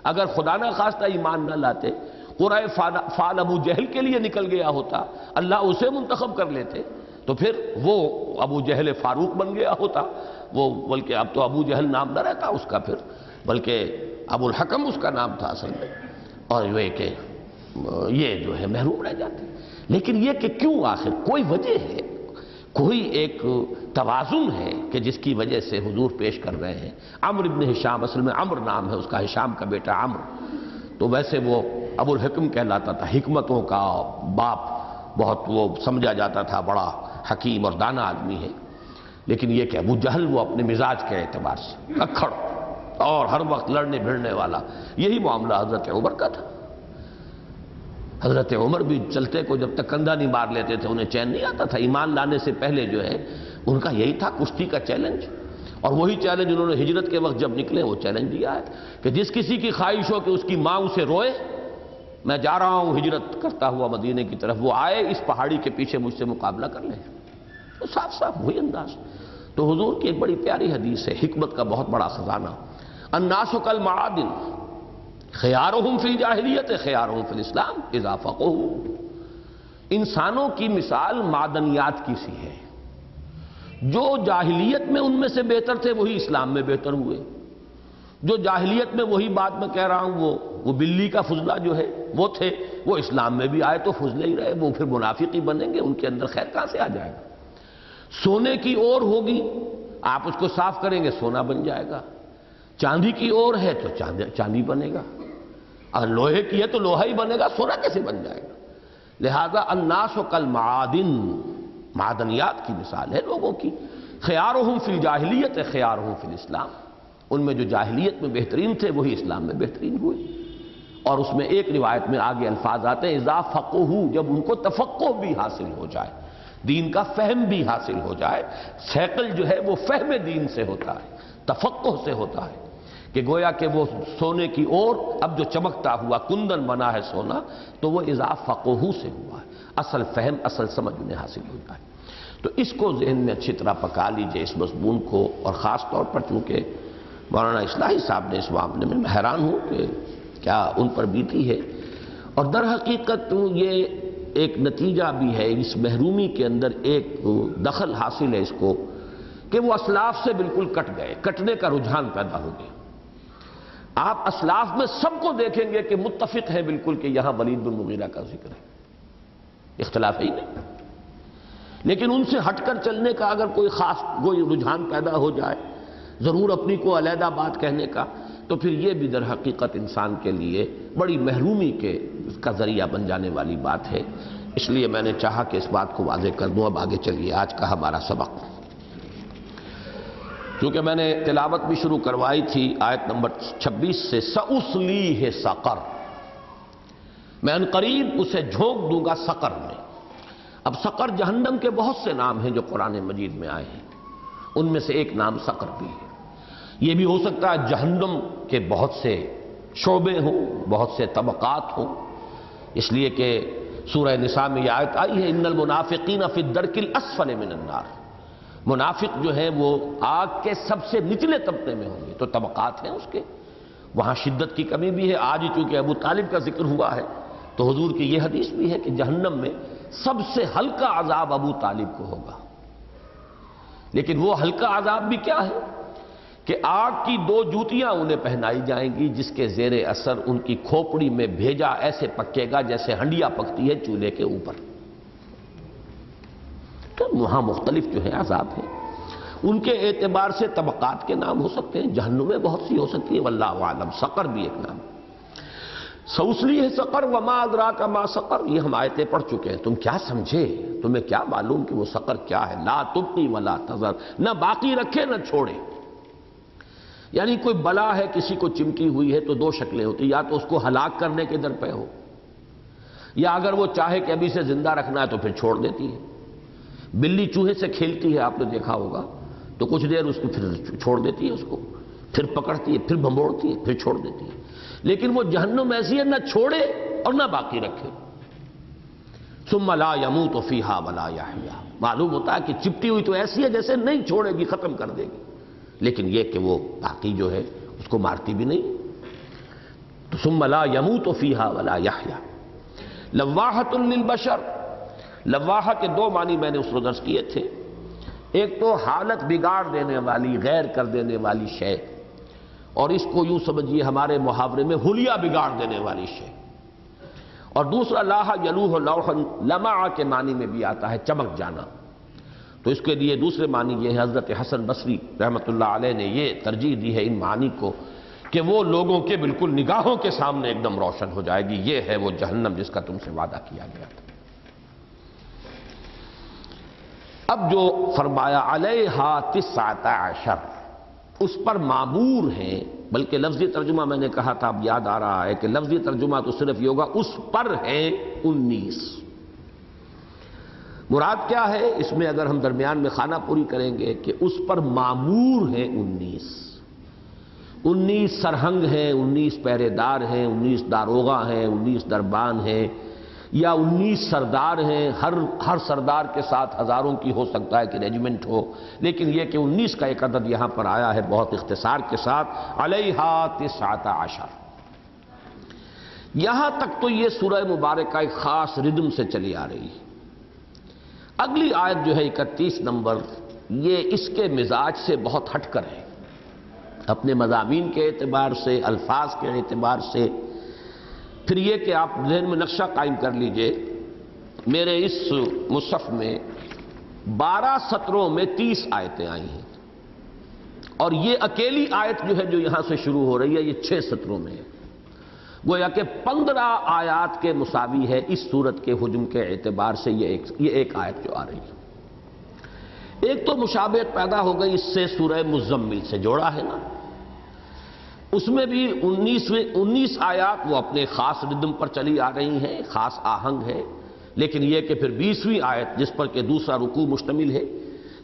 اگر خدا نہ خواستہ ایمان نہ لاتے، قرائے فال ابو جہل کے لیے نکل گیا ہوتا، اللہ اسے منتخب کر لیتے، تو پھر وہ ابو جہل فاروق بن گیا ہوتا. وہ بلکہ اب تو ابو جہل نام نہ رہتا اس کا پھر، بلکہ ابو الحکم اس کا نام تھا اصل میں. اور یہ کہ یہ جو ہے محروم رہ جاتے. لیکن یہ کہ کیوں، آخر کوئی وجہ ہے، کوئی ایک توازن ہے کہ جس کی وجہ سے حضور پیش کر رہے ہیں. عمرو ابن ہشام، اصل میں عمرو نام ہے اس کا، ہشام کا بیٹا عمرو. تو ویسے وہ ابو الحکم کہلاتا تھا، حکمتوں کا باپ، بہت وہ سمجھا جاتا تھا، بڑا حکیم اور دانا آدمی ہے. لیکن یہ کہ ابو جہل وہ اپنے مزاج کے اعتبار سے اکھڑ اور ہر وقت لڑنے بھیڑنے والا. یہی معاملہ حضرت عمر کا تھا. حضرت عمر بھی چلتے کو جب تک کندھا نہیں مار لیتے تھے انہیں چین نہیں آتا تھا. ایمان لانے سے پہلے جو ہے ان کا یہی تھا کشتی کا چیلنج. اور وہی چیلنج انہوں نے ہجرت کے وقت جب نکلے وہ چیلنج دیا ہے کہ جس کسی کی خواہش ہو کہ اس کی ماں اسے روئے، میں جا رہا ہوں ہجرت کرتا ہوا مدینے کی طرف، وہ آئے اس پہاڑی کے پیچھے مجھ سے مقابلہ کر لیں. تو صاف صاف وہی انداز. تو حضور کی ایک بڑی پیاری حدیث ہے، حکمت کا بہت بڑا خزانہ. الناس کالمعادن خیارہم فی الجاہلیت خیارہم فی الاسلام اذا فقہوا. انسانوں کی مثال معدنیات کی سی ہے. جو جاہلیت میں ان میں سے بہتر تھے وہی اسلام میں بہتر ہوئے. جو جاہلیت میں، وہی بات میں کہہ رہا ہوں، وہ بلی کا فضلہ جو ہے وہ تھے، وہ اسلام میں بھی آئے تو فضلے ہی رہے. وہ پھر منافقی بنیں گے، ان کے اندر خیر کہاں سے آ جائے گا. سونے کی اور ہوگی، آپ اس کو صاف کریں گے سونا بن جائے گا. چاندی کی اور ہے تو چاندی بنے گا. اگر لوہے کی ہے تو لوہا ہی بنے گا، سونا کیسے بن جائے گا. لہذا الناس کالمعادن، معدنیات کی مثال ہے لوگوں کی. خیارہم فی الجاہلیت خیارہم فی الاسلام. ان میں جو جاہلیت میں بہترین تھے وہی اسلام میں بہترین ہوئے. اور اس میں ایک روایت میں آگے الفاظ آتے ہیں اذا فقہوا، جب ان کو تفقہ بھی حاصل ہو جائے، دین کا فہم بھی حاصل ہو جائے. سیکل جو ہے وہ فہم دین سے ہوتا ہے، تفقہ سے ہوتا ہے. کہ گویا کہ وہ سونے کی اور اب جو چمکتا ہوا کندن بنا ہے سونا، تو وہ اذا فقہوا سے ہوا ہے. اصل فہم، اصل سمجھ انہیں حاصل ہو جائے. تو اس کو ذہن میں اچھی طرح پکا لیجئے اس مضمون کو. اور خاص طور پر چونکہ مولانا اصلاحی صاحب نے اس معاملے میں حیران ہوں کہ کیا ان پر بیتی ہے. اور در حقیقت یہ ایک نتیجہ بھی ہے اس محرومی کے اندر، ایک دخل حاصل ہے اس کو کہ وہ اسلاف سے بالکل کٹ گئے، کٹنے کا رجحان پیدا ہو گیا. آپ اسلاف میں سب کو دیکھیں گے کہ متفق ہیں بالکل کہ یہاں ولید بن مغیرہ کا ذکر ہے، اختلاف ہی نہیں. لیکن ان سے ہٹ کر چلنے کا اگر کوئی خاص کوئی رجحان پیدا ہو جائے، ضرور اپنی کو علیحدہ بات کہنے کا، تو پھر یہ بھی در حقیقت انسان کے لیے بڑی محرومی کے اس کا ذریعہ بن جانے والی بات ہے، اس لیے میں نے چاہا کہ اس بات کو واضح کر دوں۔ اب آگے چلیے آج کا ہمارا سبق، کیونکہ میں نے تلاوت بھی شروع کروائی تھی آیت نمبر 26 سے، سأصلیہ سقر، میں ان قریب اسے جھونک دوں گا سقر میں۔ اب سقر جہنم کے بہت سے نام ہیں جو قرآن مجید میں آئے ہیں، ان میں سے ایک نام سقر بھی ہے۔ یہ بھی ہو سکتا ہے جہنم کے بہت سے شعبے ہوں، بہت سے طبقات ہوں، اس لیے کہ سورہ نساء میں یہ آیت آئی ہے ان المنافقین فی الدرک الاسفل من النار، منافق جو ہیں وہ آگ کے سب سے نچلے طبقے میں ہوں گے، تو طبقات ہیں اس کے، وہاں شدت کی کمی بھی ہے۔ آج ہی چونکہ ابو طالب کا ذکر ہوا ہے تو حضور کی یہ حدیث بھی ہے کہ جہنم میں سب سے ہلکا عذاب ابو طالب کو ہوگا، لیکن وہ ہلکا عذاب بھی کیا ہے کہ آگ کی 2 جوتیاں انہیں پہنائی جائیں گی جس کے زیر اثر ان کی کھوپڑی میں بھیجا ایسے پکے گا جیسے ہنڈیا پکتی ہے چولہے کے اوپر۔ تو وہاں مختلف جو ہے عذاب ہیں، ان کے اعتبار سے طبقات کے نام ہو سکتے ہیں، جہنم میں بہت سی ہو سکتی ہے، واللہ اعلم۔ سقر بھی ایک نام، سأصلیہ سقر وما ادراک ما سقر، یہ ہم آیتیں پڑھ چکے ہیں۔ تم کیا سمجھے، تمہیں کیا معلوم کہ وہ سقر کیا ہے؟ لا تبقی ولا تذر، نہ باقی رکھے نہ چھوڑے۔ یعنی کوئی بلا ہے، کسی کو چمٹی ہوئی ہے تو 2 شکلیں ہوتی، یا تو اس کو ہلاک کرنے کے در پہ ہو، یا اگر وہ چاہے کہ ابھی سے زندہ رکھنا ہے تو پھر چھوڑ دیتی ہے۔ بلی چوہے سے کھیلتی ہے، آپ نے دیکھا ہوگا، تو کچھ دیر اس کو پھر چھوڑ دیتی ہے، اس کو پھر پکڑتی ہے، پھر بھمبوڑتی ہے، پھر چھوڑ دیتی ہے۔ لیکن وہ جہنم ایسی ہے، نہ چھوڑے اور نہ باقی رکھے۔ ثم لا يموت فیہا ولا یحیا، معلوم ہوتا ہے کہ چپٹی ہوئی تو ایسی ہے جیسے نہیں چھوڑے گی، ختم کر دے گی، لیکن یہ کہ وہ باقی جو ہے اس کو مارتی بھی نہیں۔ تو ثم لا يموت فیہا ولا یحیا۔ لواحۃ للبشر، لواحہ کے 2 معنی میں نے اس کو درس کیے تھے، ایک تو حالت بگاڑ دینے والی، غیر کر دینے والی شے، اور اس کو یوں سمجھیے ہمارے محاورے میں حلیہ بگاڑ دینے والی شے، اور دوسرا لاح یلوح لوحا، لمع کے معنی میں بھی آتا ہے چمک جانا۔ تو اس کے لیے دوسرے معنی یہ ہے، حضرت حسن بصری رحمۃ اللہ علیہ نے یہ ترجیح دی ہے ان معنی کو کہ وہ لوگوں کے بالکل نگاہوں کے سامنے ایک دم روشن ہو جائے گی، یہ ہے وہ جہنم جس کا تم سے وعدہ کیا گیا تھا۔ اب جو فرمایا علیہا 19، اس پر معمور ہیں، بلکہ لفظی ترجمہ میں نے کہا تھا، اب یاد آ رہا ہے کہ لفظی ترجمہ تو صرف یہ ہوگا اس پر ہیں 19۔ مراد کیا ہے اس میں، اگر ہم درمیان میں خانہ پوری کریں گے کہ اس پر معمور ہیں 19 سرہنگ ہیں، 19 پہرے دار ہیں، 19 داروغہ ہیں، 19 دربان ہیں، یا 19 سردار ہیں، ہر سردار کے ساتھ ہزاروں کی ہو سکتا ہے کہ ریجمنٹ ہو، لیکن یہ کہ 19 کا ایک عدد یہاں پر آیا ہے بہت اختصار کے ساتھ، علیہا 19۔ یہاں تک تو یہ سورہ مبارکہ ایک خاص ردم سے چلی آ رہی ہے۔ اگلی آیت جو ہے 31 نمبر، یہ اس کے مزاج سے بہت ہٹ کر ہے، اپنے مضامین کے اعتبار سے، الفاظ کے اعتبار سے۔ پھر یہ کہ آپ ذہن میں نقشہ قائم کر لیجئے، میرے اس مصحف میں 12 سطروں میں 30 آیتیں آئی ہیں، اور یہ اکیلی آیت جو ہے جو یہاں سے شروع ہو رہی ہے یہ 6 سطروں میں ہے، گویا کہ 15 آیات کے مساوی ہے اس سورت کے حجم کے اعتبار سے یہ ایک آیت جو آ رہی ہے۔ ایک تو مشابہت پیدا ہو گئی اس سے سورہ مزمل سے، جوڑا ہے نا، اس میں بھی 19 آیات وہ اپنے خاص ردم پر چلی آ رہی ہیں، خاص آہنگ ہے، لیکن یہ کہ پھر 20ویں آیت جس پر کہ دوسرا رکوع مشتمل ہے،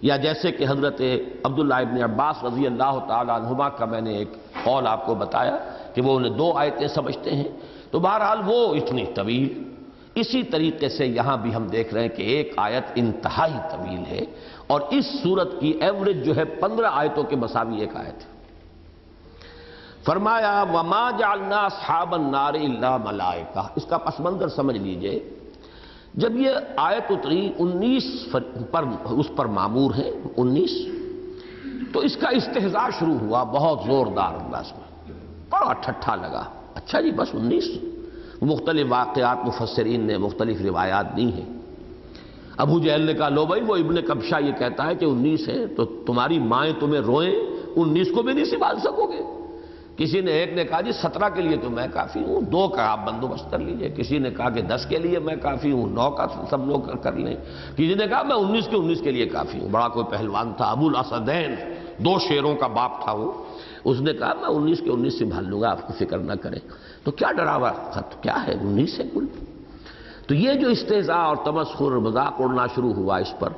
یا جیسے کہ حضرت عبداللہ ابن عباس رضی اللہ تعالی عنہما کا میں نے ایک قول آپ کو بتایا کہ وہ انہیں 2 آیتیں سمجھتے ہیں، تو بہرحال وہ اتنی طویل۔ اسی طریقے سے یہاں بھی ہم دیکھ رہے ہیں کہ ایک آیت انتہائی طویل ہے، اور اس سورت کی ایوریج جو ہے 15 آیتوں کے مساوی ایک آیت ہے۔ فرمایا وَمَا جَعَلْنَا أَصْحَابَ النَّارِ إِلَّا مَلَائِكَةً، اس کا پس منظر سمجھ لیجئے۔ جب یہ آیت اتری 19 پر، اس پر معمور ہے 19، تو اس کا استہزاء شروع ہوا بہت زوردار انداز میں، بڑا ٹھٹھا لگا۔ اچھا جی بس 19؟ مختلف واقعات مفسرین نے مختلف روایات دی ہیں۔ ابو جہل نے کہا لو بھائی وہ ابن کبشہ یہ کہتا ہے کہ 19 ہے، تو تمہاری مائیں تمہیں روئیں 19 کو بھی نہیں سنبھال سکو گے؟ کسی نے ایک نے کہا جی 17 کے لیے تو میں کافی ہوں، 2 کا آپ بندوبست کر لیجئے، کسی نے کہا کہ 10 کے لیے میں کافی ہوں، 9 کا سب لوگ کر لیں، کسی نے کہا میں 19 کے لیے کافی ہوں۔ بڑا کوئی پہلوان تھا، ابو الاسدین، 2 شیروں کا باپ تھا وہ، اس نے کہا میں 19 سنبھال لوں گا، آپ کو فکر نہ کریں۔ تو کیا ڈراوا خط کیا ہے، 19 ہے کل۔ تو یہ جو استہزاء اور تمسخر اور مذاق اڑنا شروع ہوا اس پر،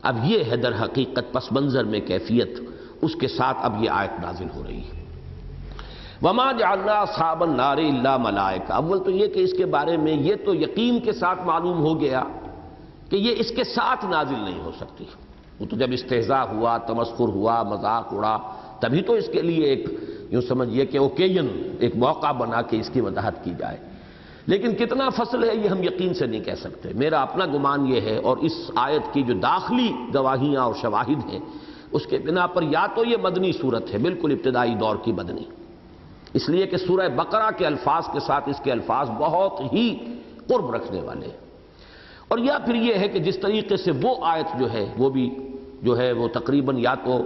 اب یہ ہے در حقیقت پس منظر میں کیفیت، اس کے ساتھ اب یہ آیت نازل ہو رہی ہے۔ وَمَا جَعَلْنَا أَصْحَابَ النَّارِ إِلَّا مَلَائِكَةً۔ اول تو یہ کہ اس کے بارے میں یہ تو یقین کے ساتھ معلوم ہو گیا کہ یہ اس کے ساتھ نازل نہیں ہو سکتی۔ وہ تو جب استہزاء ہوا، تمسخر ہوا، مذاق اڑا، تبھی تو اس کے لیے ایک یوں سمجھیے کہ اوکیزن، ایک موقع بنا کے اس کی وضاحت کی جائے۔ لیکن کتنا فصل ہے یہ ہم یقین سے نہیں کہہ سکتے۔ میرا اپنا گمان یہ ہے، اور اس آیت کی جو داخلی گواہیاں اور شواہد ہیں اس کے بنا پر، یا تو یہ مدنی صورت ہے، بالکل ابتدائی دور کی مدنی، اس لیے کہ سورہ بقرہ کے الفاظ کے ساتھ اس کے الفاظ بہت ہی قرب رکھنے والے ہیں، اور یا پھر یہ ہے کہ جس طریقے سے وہ آیت جو ہے وہ بھی جو ہے وہ تقریباً یا تو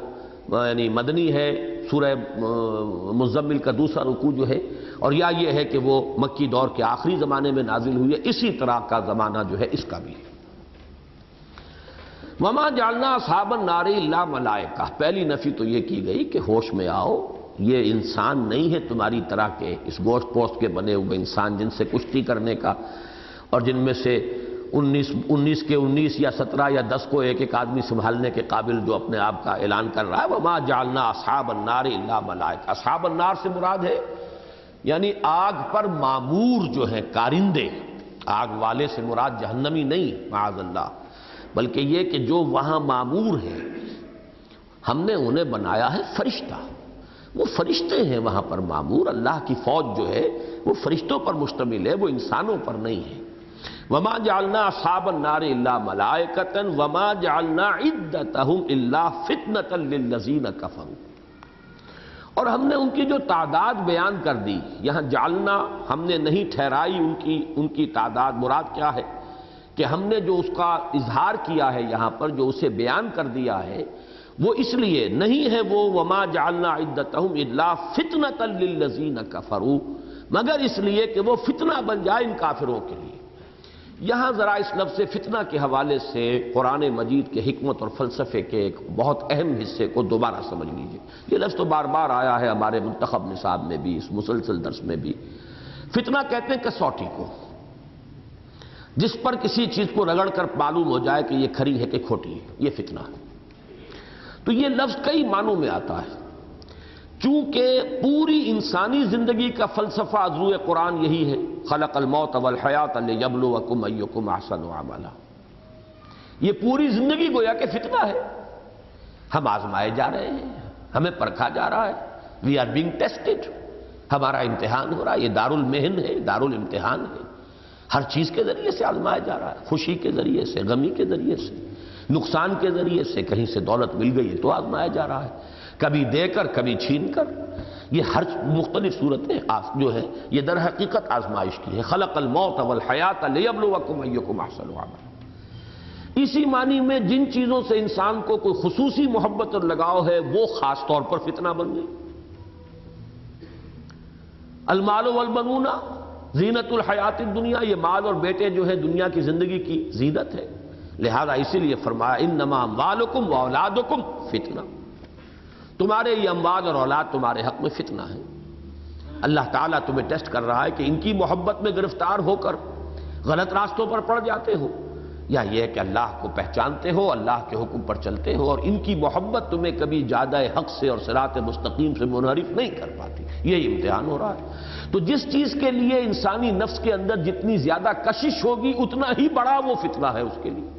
یعنی مدنی ہے، سورہ مزمل کا دوسرا رکوع جو ہے، اور یا یہ ہے کہ وہ مکی دور کے آخری زمانے میں نازل ہوئی ہے، اسی طرح کا زمانہ جو ہے اس کا بھی ہے۔ وَمَا جَعَلْنَا أَصْحَابَ النَّارِ إِلَّا مَلَائِكَةً۔ پہلی نفی تو یہ کی گئی کہ ہوش میں آؤ، یہ انسان نہیں ہے تمہاری طرح کے اس گوشت پوست کے بنے ہوئے انسان جن سے کشتی کرنے کا، اور جن میں سے 19 یا 17 یا 10 کو ایک آدمی سنبھالنے کے قابل جو اپنے آپ کا اعلان کر رہا ہے۔ وَمَا جَعَلْنَا أَصْحَابَ النَّارِ إِلَّا مَلَائِكَةً۔ اصحاب النار سے مراد ہے یعنی آگ پر معمور جو ہیں کارندے، آگ والے سے مراد جہنمی نہیں معاذ اللہ، بلکہ یہ کہ جو وہاں معمور ہیں، ہم نے انہیں بنایا ہے فرشتہ، وہ فرشتے ہیں وہاں پر معمور، اللہ کی فوج جو ہے وہ فرشتوں پر مشتمل ہے، وہ انسانوں پر نہیں ہے۔ وَمَا جَعَلْنَا أَصْحَابَ النَّارِ إِلَّا مَلَائِكَةً وَمَا جَعَلْنَا عِدَّتَهُمْ إِلَّا فِتْنَةً لِلَّذِينَ كَفَرُوا۔ اور ہم نے ان کی جو تعداد بیان کر دی، یہاں جعلنا ہم نے نہیں ٹھہرائی ان کی تعداد، مراد کیا ہے کہ ہم نے جو اس کا اظہار کیا ہے یہاں پر، جو اسے بیان کر دیا ہے، وہ اس لیے نہیں ہے وہ وما جعلنا عدتهم الا فتنة للذین کفروا، مگر اس لیے کہ وہ فتنہ بن جائے ان کافروں کے لیے۔ یہاں ذرا اس لفظ فتنہ کے حوالے سے قرآن مجید کے حکمت اور فلسفے کے ایک بہت اہم حصے کو دوبارہ سمجھ لیجئے۔ یہ لفظ تو بار بار آیا ہے ہمارے منتخب نصاب میں بھی، اس مسلسل درس میں بھی۔ فتنہ کہتے ہیں کسوٹی کو، جس پر کسی چیز کو رگڑ کر معلوم ہو جائے کہ یہ کھری ہے کہ کھوٹی ہے، یہ فتنہ ہے۔ تو یہ لفظ کئی معنوں میں آتا ہے، چونکہ پوری انسانی زندگی کا فلسفہ از روئے قرآن یہی ہے، خلق الموت والحیات لیبلوکم ایکم احسن عملا۔ یہ پوری زندگی گویا کہ فتنہ ہے، ہم آزمائے جا رہے ہیں، ہمیں پرکھا جا رہا ہے، وی آر بینگ ٹیسٹڈ، ہمارا امتحان ہو رہا ہے، یہ دار المحن ہے، دار الامتحان ہے، ہر چیز کے ذریعے سے آزمایا جا رہا ہے، خوشی کے ذریعے سے، غمی کے ذریعے سے، نقصان کے ذریعے سے، کہیں سے دولت مل گئی تو آزمایا جا رہا ہے، کبھی دے کر کبھی چھین کر، یہ ہر مختلف صورتیں جو ہے یہ در حقیقت آزمائش کی ہے۔ خلق الموت والحیات لیبلوکم ایکم احسن عملا۔ اسی معنی میں جن چیزوں سے انسان کو کوئی خصوصی محبت اور لگاؤ ہے وہ خاص طور پر فتنہ بن گئی۔ المال والبنون زینت الحیات الدنیا، یہ مال اور بیٹے جو ہے دنیا کی زندگی کی زینت ہے، لہذا اسی لیے فرمایا انما اموالکم واولادکم فتنہ، تمہارے یہ اموال اور اولاد تمہارے حق میں فتنہ ہے۔ اللہ تعالیٰ تمہیں ٹیسٹ کر رہا ہے کہ ان کی محبت میں گرفتار ہو کر غلط راستوں پر پڑ جاتے ہو، یا یہ کہ اللہ کو پہچانتے ہو، اللہ کے حکم پر چلتے ہو، اور ان کی محبت تمہیں کبھی جادہ حق سے اور صراط مستقیم سے منحرف نہیں کر پاتی، یہی امتحان ہو رہا ہے۔ تو جس چیز کے لیے انسانی نفس کے اندر جتنی زیادہ کشش ہوگی اتنا ہی بڑا وہ فتنہ ہے اس کے لیے۔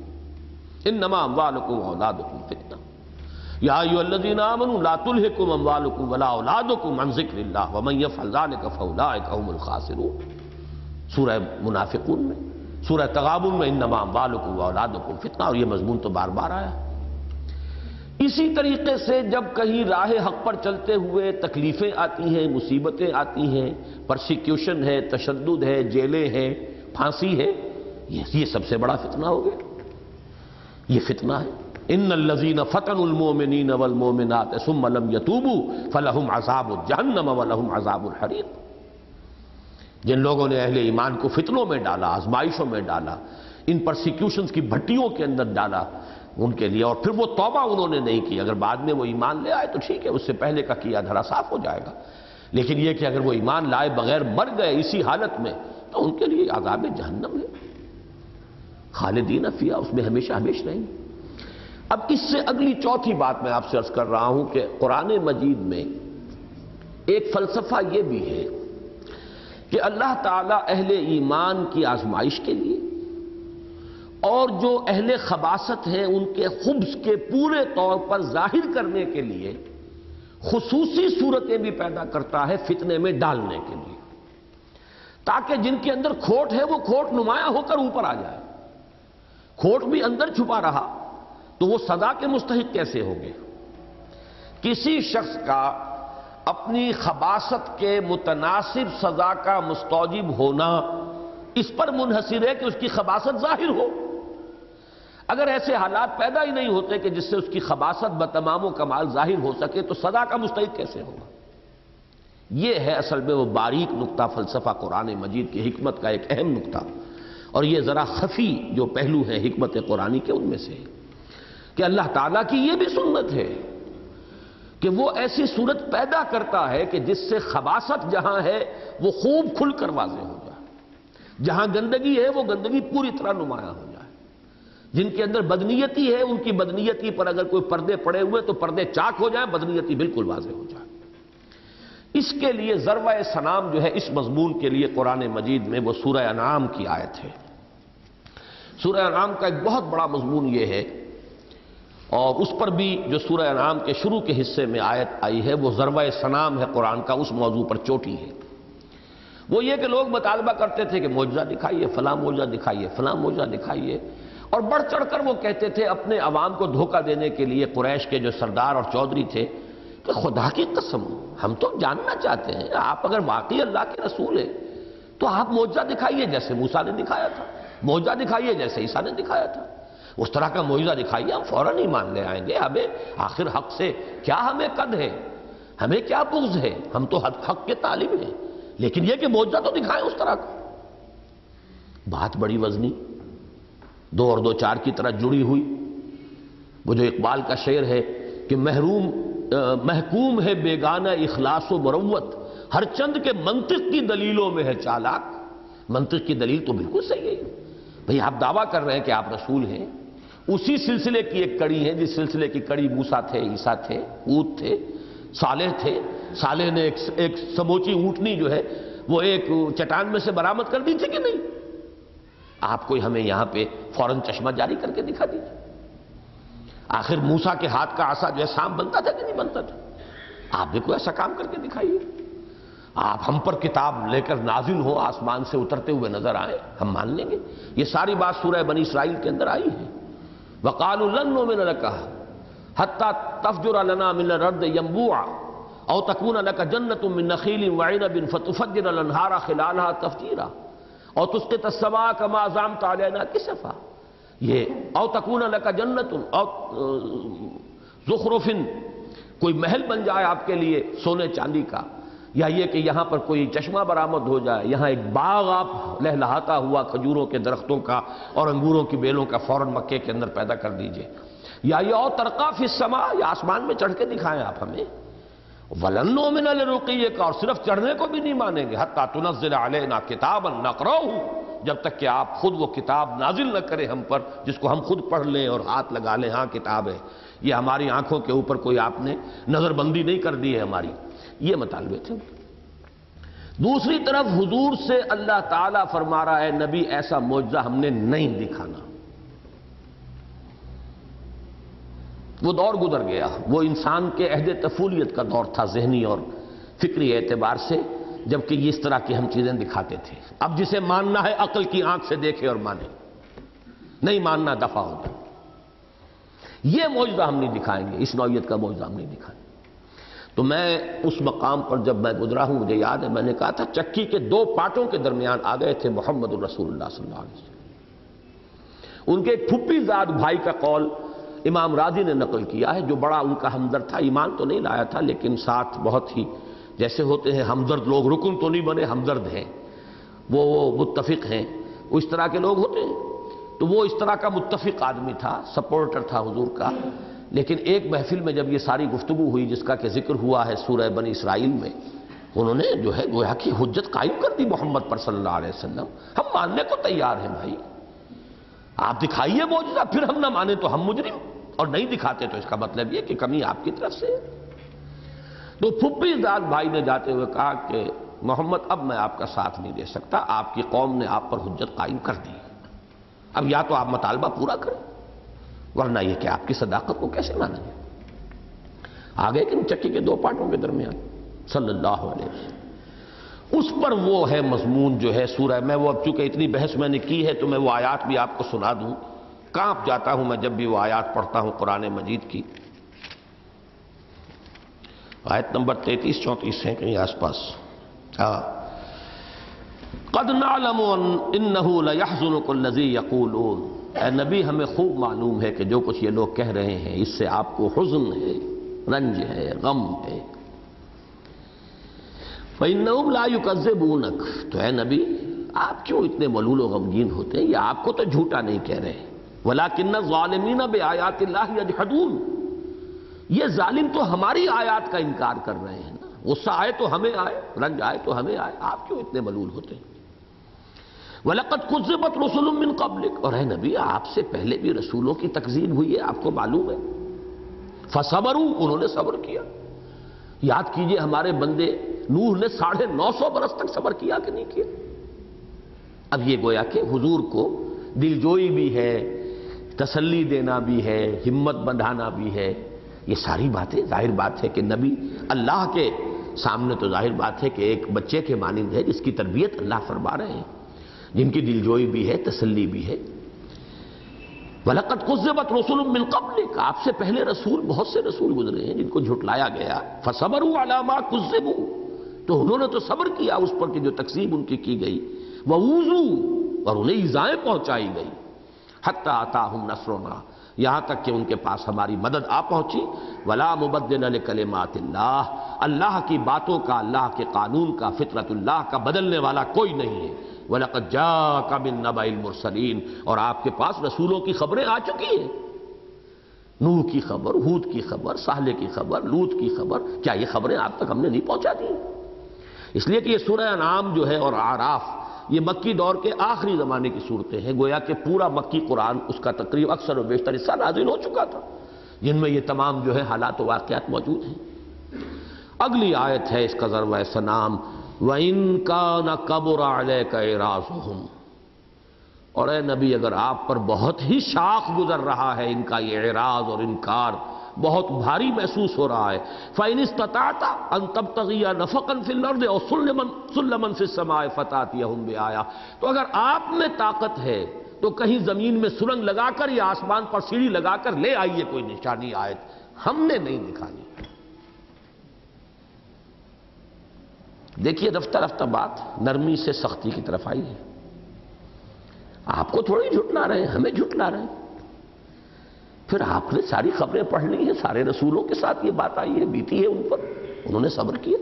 انما اموالکم واولادکم فتنہ یا ایھا الذین آمنوا لا تلھکم اموالکم ولا اولادکم عن ذکر اللہ ومن یفعل ذلک فاولئک هم الخاسرون، سورہ منافقون میں، سورہ تغابن میں انما اموالکم واولادکم فتنہ، اور یہ مضمون تو بار بار آیا۔ اسی طریقے سے جب کہیں راہ حق پر چلتے ہوئے تکلیفیں آتی ہیں، مصیبتیں آتی ہیں، پرسیکیوشن ہے، تشدد ہے، جیلیں ہیں، پھانسی ہے، یہ سب سے بڑا فتنہ ہو گیا، یہ فتنہ ہے۔ ان الذین فتنوا المؤمنین والمؤمنات ثم لم یتوبوا فلہم عذاب جہنم ولہم عذاب الحریق. جن لوگوں نے اہل ایمان کو فتنوں میں ڈالا، آزمائشوں میں ڈالا، ان پرسیکیوشنز کی بھٹیوں کے اندر ڈالا ان کے لیے، اور پھر وہ توبہ انہوں نے نہیں کی. اگر بعد میں وہ ایمان لے آئے تو ٹھیک ہے، اس سے پہلے کا کیا دھڑا صاف ہو جائے گا، لیکن یہ کہ اگر وہ ایمان لائے بغیر مر گئے اسی حالت میں تو ان کے لیے عذاب جہنم ہے، خالدین فیہا، اس میں ہمیشہ ہمیشہ رہیں گے. اب اس سے اگلی چوتھی بات میں آپ سے عرض کر رہا ہوں کہ قرآن مجید میں ایک فلسفہ یہ بھی ہے کہ اللہ تعالیٰ اہل ایمان کی آزمائش کے لیے اور جو اہل خباثت ہیں ان کے خبث کے پورے طور پر ظاہر کرنے کے لیے خصوصی صورتیں بھی پیدا کرتا ہے فتنے میں ڈالنے کے لیے، تاکہ جن کے اندر کھوٹ ہے وہ کھوٹ نمایاں ہو کر اوپر آ جائے. کھوٹ بھی اندر چھپا رہا تو وہ سزا کے مستحق کیسے ہوگے؟ کسی شخص کا اپنی خباثت کے متناسب سزا کا مستوجب ہونا اس پر منحصر ہے کہ اس کی خباثت ظاہر ہو. اگر ایسے حالات پیدا ہی نہیں ہوتے کہ جس سے اس کی خباثت بتمام و کمال ظاہر ہو سکے تو سزا کا مستحق کیسے ہوگا؟ یہ ہے اصل میں وہ باریک نقطہ فلسفہ قرآن مجید کی حکمت کا ایک اہم نقطہ، اور یہ ذرا خفی جو پہلو ہیں حکمت قرآنی کے ان میں سے ہے کہ اللہ تعالیٰ کی یہ بھی سنت ہے کہ وہ ایسی صورت پیدا کرتا ہے کہ جس سے خباثت جہاں ہے وہ خوب کھل کر واضح ہو جائے، جہاں گندگی ہے وہ گندگی پوری طرح نمایاں ہو جائے، جن کے اندر بدنیتی ہے ان کی بدنیتی پر اگر کوئی پردے پڑے ہوئے تو پردے چاک ہو جائیں، بدنیتی بالکل واضح ہو جائے. اس کے لیے ضربہ سنام جو ہے اس مضمون کے لیے قرآن مجید میں وہ سورہ انعام کی آیت ہے. سورہ انعام کا ایک بہت بڑا مضمون یہ ہے، اور اس پر بھی جو سورہ انعام کے شروع کے حصے میں آیت آئی ہے وہ ضربہ سنام ہے قرآن کا، اس موضوع پر چوٹی ہے. وہ یہ کہ لوگ مطالبہ کرتے تھے کہ معجزہ دکھائیے، فلاں معجزہ دکھائیے، فلاں معجزہ دکھائیے، اور بڑھ چڑھ کر وہ کہتے تھے اپنے عوام کو دھوکہ دینے کے لیے قریش کے جو سردار اور چودھری تھے کہ خدا کی قسم ہم تو جاننا چاہتے ہیں آپ اگر واقعی اللہ کے رسول ہیں تو آپ معجزہ دکھائیے جیسے موسیٰ نے دکھایا تھا، معجزہ دکھائیے جیسے عیسیٰ نے دکھایا تھا، اس طرح کا معجزہ دکھائیے، ہم فوراً ایمان لے آئیں گے. ہمیں آخر حق سے کیا ہمیں قد ہے، ہمیں کیا بغض ہے، ہم تو حق کے طالب ہیں، لیکن یہ کہ معجزہ تو دکھائیں اس طرح کا. بات بڑی وزنی، 2 اور 2 4 کی طرح جڑی ہوئی. وہ جو اقبال کا شعر ہے کہ محکوم ہے بیگانہ اخلاص و مروت، ہر چند کے منطق کی دلیلوں میں ہے چالاک. منطق کی دلیل تو بالکل صحیح ہے بھئی، آپ دعویٰ کر رہے ہیں کہ آپ رسول ہیں، اسی سلسلے کی ایک کڑی ہے جس سلسلے کی کڑی موسیٰ تھے، عیسیٰ تھے، اونٹ تھے، صالح تھے. صالح نے ایک سموچی اونٹنی جو ہے وہ ایک چٹان میں سے برآمد کر دی تھی کہ نہیں؟ آپ کوئی ہمیں یہاں پہ فوراً چشمہ جاری کر کے دکھا دیجیے. آخر موسیٰ کے ہاتھ کا عصا جو ہے سانپ بنتا تھا کہ نہیں بنتا تھا؟ آپ بھی کوئی ایسا کام کر کے دکھائیے. آپ ہم پر کتاب لے کر نازل ہو، آسمان سے اترتے ہوئے نظر آئے، ہم مان لیں گے. یہ ساری بات سورہ بنی اسرائیل کے اندر آئی ہے. وَقَالُوا لَن نُّؤْمِنَ لَكَ حَتَّىٰ تَفْجُرَ لَنَا مِنَ الْأَرْضِ يَنبُوعًا أَوْ تَكُونَ لَكَ جَنَّةٌ مِّن نَخِيلٍ وَعِنَبٍ فَتُفَجِّرَ الْأَنْهَارَ خِلَالَهَا تَفْجِيرًا أَوْ تُسْقِطَ السَّمَاءَ كَمَا زَعَمْتَ عَلَيْنَا كِسَفًا. یہ أَوْ تَكُونَ لَكَ جَنَّةٌ أَوْ زُخْرُفٍ، کوئی محل بن جائے آپ کے لیے سونے چاندی کا، یا یہ کہ یہاں پر کوئی چشمہ برآمد ہو جائے، یہاں ایک باغ آپ لہلہاتا ہوا کھجوروں کے درختوں کا اور انگوروں کی بیلوں کا فوراً مکے کے اندر پیدا کر دیجئے. یا یہ اور ترقا فی السماء، یا آسمان میں چڑھ کے دکھائیں آپ ہمیں. وَلَن نُّؤْمِنَ لِرُقِيِّكَ، اور صرف چڑھنے کو بھی نہیں مانیں گے، حَتَّىٰ تُنَزِّلَ عَلَيْنَا كِتَابًا نَقْرَؤُهُ، جب تک کہ آپ خود وہ کتاب نازل نہ کریں ہم پر جس کو ہم خود پڑھ لیں اور ہاتھ لگا لیں ہاں کتاب ہے. یہ ہماری آنکھوں کے اوپر کوئی آپ نے نظر بندی نہیں کر دی ہے ہماری. یہ مطالبے تھے. دوسری طرف حضور سے اللہ تعالیٰ فرما رہا ہے نبی ایسا معجزہ ہم نے نہیں دکھانا. وہ دور گزر گیا، وہ انسان کے عہد طفولیت کا دور تھا ذہنی اور فکری اعتبار سے، جبکہ یہ اس طرح کی ہم چیزیں دکھاتے تھے. اب جسے ماننا ہے عقل کی آنکھ سے دیکھے اور مانے، نہیں ماننا دفع ہوتا. یہ معجزہ ہم نہیں دکھائیں گے، اس نوعیت کا معجزہ ہم نہیں دکھائیں گے. تو میں اس مقام پر جب میں گزرا ہوں مجھے یاد ہے میں نے کہا تھا چکی کے 2 پاٹوں کے درمیان آ گئے تھے محمد الرسول اللہ صلی اللہ علیہ وسلم. ان کے ایک پھپھی زاد بھائی کا قول امام راضی نے نقل کیا ہے، جو بڑا ان کا ہمدرد تھا، ایمان تو نہیں لایا تھا لیکن ساتھ بہت ہی جیسے ہوتے ہیں ہمدرد لوگ، رکن تو نہیں بنے، ہمدرد ہیں وہ متفق ہیں، وہ اس طرح کے لوگ ہوتے ہیں، تو وہ اس طرح کا متفق آدمی تھا، سپورٹر تھا حضور کا۔ لیکن ایک محفل میں جب یہ ساری گفتگو ہوئی جس کا کہ ذکر ہوا ہے سورہ بنی اسرائیل میں، انہوں نے جو ہے گویا کہ حجت قائم کر دی محمد پر صلی اللہ علیہ وسلم۔ ہم ماننے کو تیار ہیں بھائی، آپ دکھائیے معجزہ، پھر ہم نہ مانیں تو ہم مجرم، اور نہیں دکھاتے تو اس کا مطلب یہ کہ کمی آپ کی طرف سے ہے۔ تو پھپھی داد بھائی نے جاتے ہوئے کہا کہ محمد اب میں آپ کا ساتھ نہیں دے سکتا، آپ کی قوم نے آپ پر حجت قائم کر دی، اب یا تو آپ مطالبہ پورا کریں ورنہ یہ کہ آپ کی صداقت کو کیسے مانا جائے۔ آگے کہ چکی کے دو پارٹوں کے درمیان صلی اللہ علیہ وسلم، اس پر وہ ہے مضمون جو ہے سورہ، میں وہ اب چونکہ اتنی بحث میں نے کی ہے تو میں وہ آیات بھی آپ کو سنا دوں، کانپ جاتا ہوں میں جب بھی وہ آیات پڑھتا ہوں قرآن مجید کی۔ آیت نمبر 33-34 ہیں کہیں آس پاس۔ قد نعلم انہ لیحزنک الذی یقولون، اے نبی ہمیں خوب معلوم ہے کہ جو کچھ یہ لوگ کہہ رہے ہیں اس سے آپ کو حزن ہے، رنج ہے، غم ہے۔ فإنہم لا یکذبونک، تو اے نبی آپ کیوں اتنے ملول و غمگین ہوتے ہیں، یہ آپ کو تو جھوٹا نہیں کہہ رہے، ولکن الظالمین بآیات اللہ یجحدون، یہ ظالم تو ہماری آیات کا انکار کر رہے ہیں نا، غصہ آئے تو ہمیں آئے، رنج آئے تو ہمیں آئے، آپ کیوں اتنے ملول ہوتے ہیں۔ وَلَقَدْ كُذِّبَتْ رُسُلٌ مِّن قَبْلِكَ، اور اے نبی آپ سے پہلے بھی رسولوں کی تکذیب ہوئی ہے، آپ کو معلوم ہے۔ فَصَبَرُوا، انہوں نے صبر کیا۔ یاد کیجئے ہمارے بندے نوح نے 950 برس تک صبر کیا کہ نہیں کیا۔ اب یہ گویا کہ حضور کو دلجوئی بھی ہے، تسلی دینا بھی ہے، ہمت بندھانا بھی ہے، یہ ساری باتیں ظاہر بات ہے کہ نبی اللہ کے سامنے تو ظاہر بات ہے کہ ایک بچے کے مانند ہے جس کی تربیت اللہ فرما رہے ہیں، جن کی دلجوئی بھی ہے، تسلی بھی ہے۔ وَلَقَدْ كُذِّبَتْ رُسُلٌ مِّن قَبْلِكَ، آپ سے پہلے رسول، بہت سے رسول گزرے ہیں جن کو جھٹلایا گیا۔ فَصَبَرُوا عَلَىٰ مَا كُذِّبُوا، تو انہوں نے تو صبر کیا اس پر کہ جو تکذیب ان کی گئی۔ وَأُوذُوا، اور انہیں ایذائیں پہنچائی گئی۔ حَتَّىٰ أَتَاهُمْ نَصْرُنَا، یہاں تک کہ ان کے پاس ہماری مدد آ پہنچی۔ وَلَا مُبَدِّلَ لِكَلِمَاتِ اللَّهِ، اللہ کی باتوں کا، اللہ کے قانون کا، فطرت اللہ کا بدلنے والا کوئی نہیں ہے۔ وَلَقَدْ جَاءَكَ مِن نَّبَإِ الْمُرْسَلِينَ، اور آپ کے پاس رسولوں کی خبریں آ چکی ہیں، نوح کی خبر، ہود کی خبر، صالح کی خبر، لوط کی خبر، کیا یہ خبریں آپ تک ہم نے نہیں پہنچا دی؟ اس لیے کہ یہ سورہ انعام جو ہے اور اعراف، یہ مکی دور کے آخری زمانے کی صورتیں ہیں، گویا کہ پورا مکی قرآن اس کا تقریب اکثر و بیشتر حصہ نازل ہو چکا تھا، جن میں یہ تمام جو ہے حالات و واقعات موجود ہیں۔ اگلی آیت ہے اس کا ذروہ سنام، وَإِن كَانَ كَبُرَ عَلَيْكَ إِعْرَاضُهُمْ، اور اے نبی اگر آپ پر بہت ہی شاق گزر رہا ہے ان کا یہ اعراض اور انکار، بہت بھاری محسوس ہو رہا ہے، فَإِنِ اسْتَطَعْتَ أَن تَبْتَغِيَ نَفَقًا فِي الْأَرْضِ أَوْ سُلَّمًا فِي السَّمَاءِ فَتَأْتِيَهُم بِآيَةٍ، تو اگر آپ میں طاقت ہے تو کہیں زمین میں سرنگ لگا کر یا آسمان پر سیڑھی لگا کر لے آئیے کوئی نشانی آیت، ہم نے نہیں دکھانی۔ دیکھیے رفتہ رفتہ بات نرمی سے سختی کی طرف آئی ہے، آپ کو تھوڑی جھٹلا رہے ہیں، ہمیں جھٹلا رہے ہیں۔ پھر آپ نے ساری خبریں پڑھ لی ہیں، سارے رسولوں کے ساتھ یہ بات آئی ہے، بیتی ہے ان پر، انہوں نے صبر کیا۔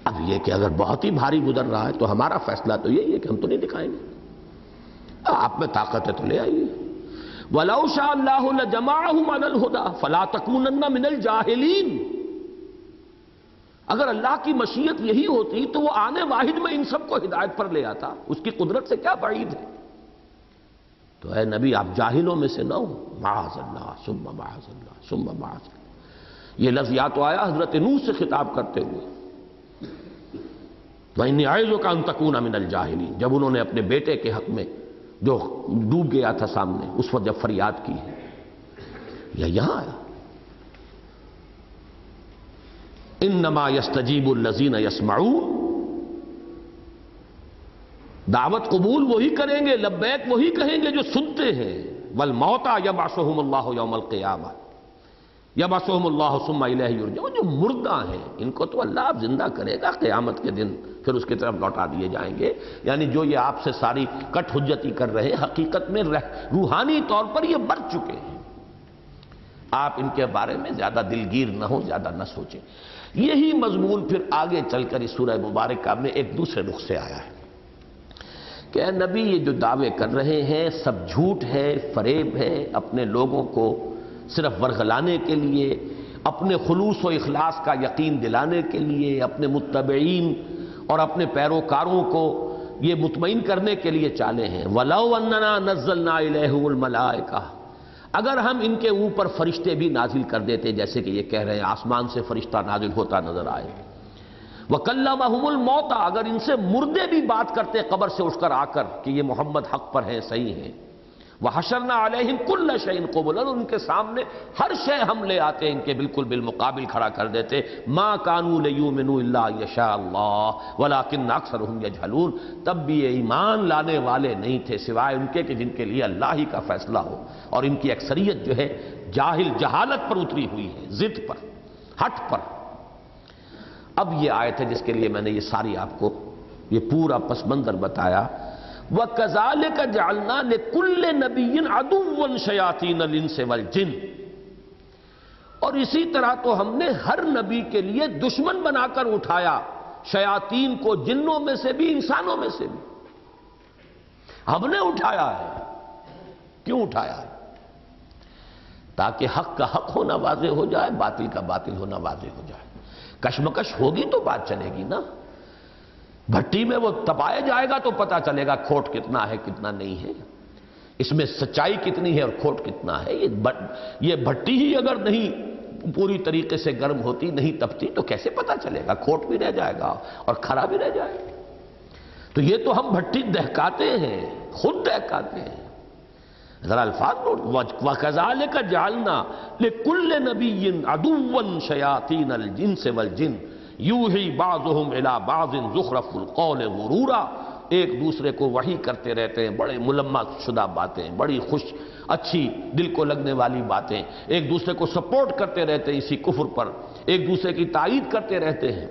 اب یہ کہ اگر بہت ہی بھاری گزر رہا ہے تو ہمارا فیصلہ تو یہی ہے کہ ہم تو نہیں دکھائیں گے، آپ میں طاقت ہے تو لے آئیے۔ وَلَوْ شَاءَ اللَّهُ لَجَمَعَهُمْ عَلَى الْهُدَىٰ فَلَا تَكُونَنَّ مِنَ الْجَاهِلِينَ، اگر اللہ کی مشیت یہی ہوتی تو وہ آنے واحد میں ان سب کو ہدایت پر لے آتا، اس کی قدرت سے کیا بعید ہے۔ تو اے نبی آپ جاہلوں میں سے نہ ہو، معاذ اللہ ثم معاذ اللہ ثم معاذ اللہ۔ یہ لفظ یا تو آیا حضرت نوح سے خطاب کرتے ہوئے، وَإِنِّي أَعِظُكَ أَن تَكُونَ مِنَ الْجَاهِلِينَ، جب انہوں نے اپنے بیٹے کے حق میں جو ڈوب گیا تھا سامنے، اس وقت جب فریاد کی ہے، یا یہاں آیا انما یستجیب الذین یسمعون، دعوت قبول وہی کریں گے، لبیک وہی کہیں گے جو سنتے ہیں۔ والموتى یبعثهم اللہ یوم القیامہ، یبعثهم اللہ ثم الیہ یرجعون، جو مردہ ہیں ان کو تو اللہ اب زندہ کرے گا قیامت کے دن، پھر اس کی طرف لوٹا دیے جائیں گے۔ یعنی جو یہ آپ سے ساری کٹ حجتی کر رہے، حقیقت میں روحانی طور پر یہ مر چکے ہیں، آپ ان کے بارے میں زیادہ دلگیر نہ ہوں، زیادہ نہ سوچیں۔ یہی مضمون پھر آگے چل کر اس سورہ مبارکہ میں ایک دوسرے رخ سے آیا ہے کہ اے نبی یہ جو دعوے کر رہے ہیں سب جھوٹ ہے، فریب ہے، اپنے لوگوں کو صرف ورغلانے کے لیے، اپنے خلوص و اخلاص کا یقین دلانے کے لیے، اپنے متبعین اور اپنے پیروکاروں کو یہ مطمئن کرنے کے لیے چالے ہیں۔ وَلَوْ أَنَّنَا نَزَّلْنَا إِلَيْهِمُ الْمَلَائِكَةَ، اگر ہم ان کے اوپر فرشتے بھی نازل کر دیتے، جیسے کہ یہ کہہ رہے ہیں آسمان سے فرشتہ نازل ہوتا نظر آئے۔ وَكَلَّمَهُمُ الْمَوْتَى، اگر ان سے مردے بھی بات کرتے قبر سے اٹھ کر آ کر کہ یہ محمد حق پر ہیں، صحیح ہیں۔ وَحَشَرْنَا عَلَيْهِمْ كُلَّ شَيْءٍ قُبُلًا، ان کے سامنے ہر شے ہم لے آتے، ان کے بالکل بالمقابل کھڑا کر دیتے۔ مَا كَانُوا لِيُؤْمِنُوا إِلَّا أَن يَشَاءَ اللَّهُ وَلَٰكِنَّ أَكْثَرَهُمْ يَجْهَلُونَ، تب بھی یہ ایمان لانے والے نہیں تھے سوائے ان کے کہ جن کے لیے اللہ ہی کا فیصلہ ہو، اور ان کی اکثریت جو ہے جاہل، جہالت پر اتری ہوئی ہے، ضد پر، ہٹ پر۔ اب یہ آیت ہے جس کے لیے میں نے یہ ساری آپ کو یہ پورا پس منظر بتایا۔ وَكَذَلِكَ جَعَلْنَا لِكُلِّ نَبِيٍّ عَدُوًّا شَيَاطِينَ الْإِنسِ وَالْجِنِّ، اور اسی طرح تو ہم نے ہر نبی کے لیے دشمن بنا کر اٹھایا شیاطین کو، جنوں میں سے بھی انسانوں میں سے بھی ہم نے اٹھایا ہے۔ کیوں اٹھایا ہے؟ تاکہ حق کا حق ہونا واضح ہو جائے، باطل کا باطل ہونا واضح ہو جائے۔ کشمکش ہوگی تو بات چلے گی نا، بھٹی میں وہ تپایا جائے گا تو پتہ چلے گا کھوٹ کتنا ہے کتنا نہیں ہے، اس میں سچائی کتنی ہے اور کھوٹ کتنا ہے۔ یہ بھٹی ہی اگر نہیں پوری طریقے سے گرم ہوتی، نہیں تپتی، تو کیسے پتہ چلے گا؟ کھوٹ بھی رہ جائے گا اور کھرا بھی رہ جائے گا۔ تو یہ تو ہم بھٹی دہکاتے ہیں، خود دہکاتے ہیں۔ ذرا الفاظ نوٹ، وَكَذَلِكَ جَعَلْنَا لِكُلِّ نَبِيٍّ عَدُوًّا شَيَاطِينَ الْإِنسِ وَالْجِنِّ یوحی بعضهم الی بعض زخرف القول غرورا، ایک دوسرے کو وحی کرتے رہتے ہیں بڑے ملمح شدہ باتیں، بڑی خوش اچھی دل کو لگنے والی باتیں، ایک دوسرے کو سپورٹ کرتے رہتے ہیں اسی کفر پر، ایک دوسرے کی تائید کرتے رہتے ہیں۔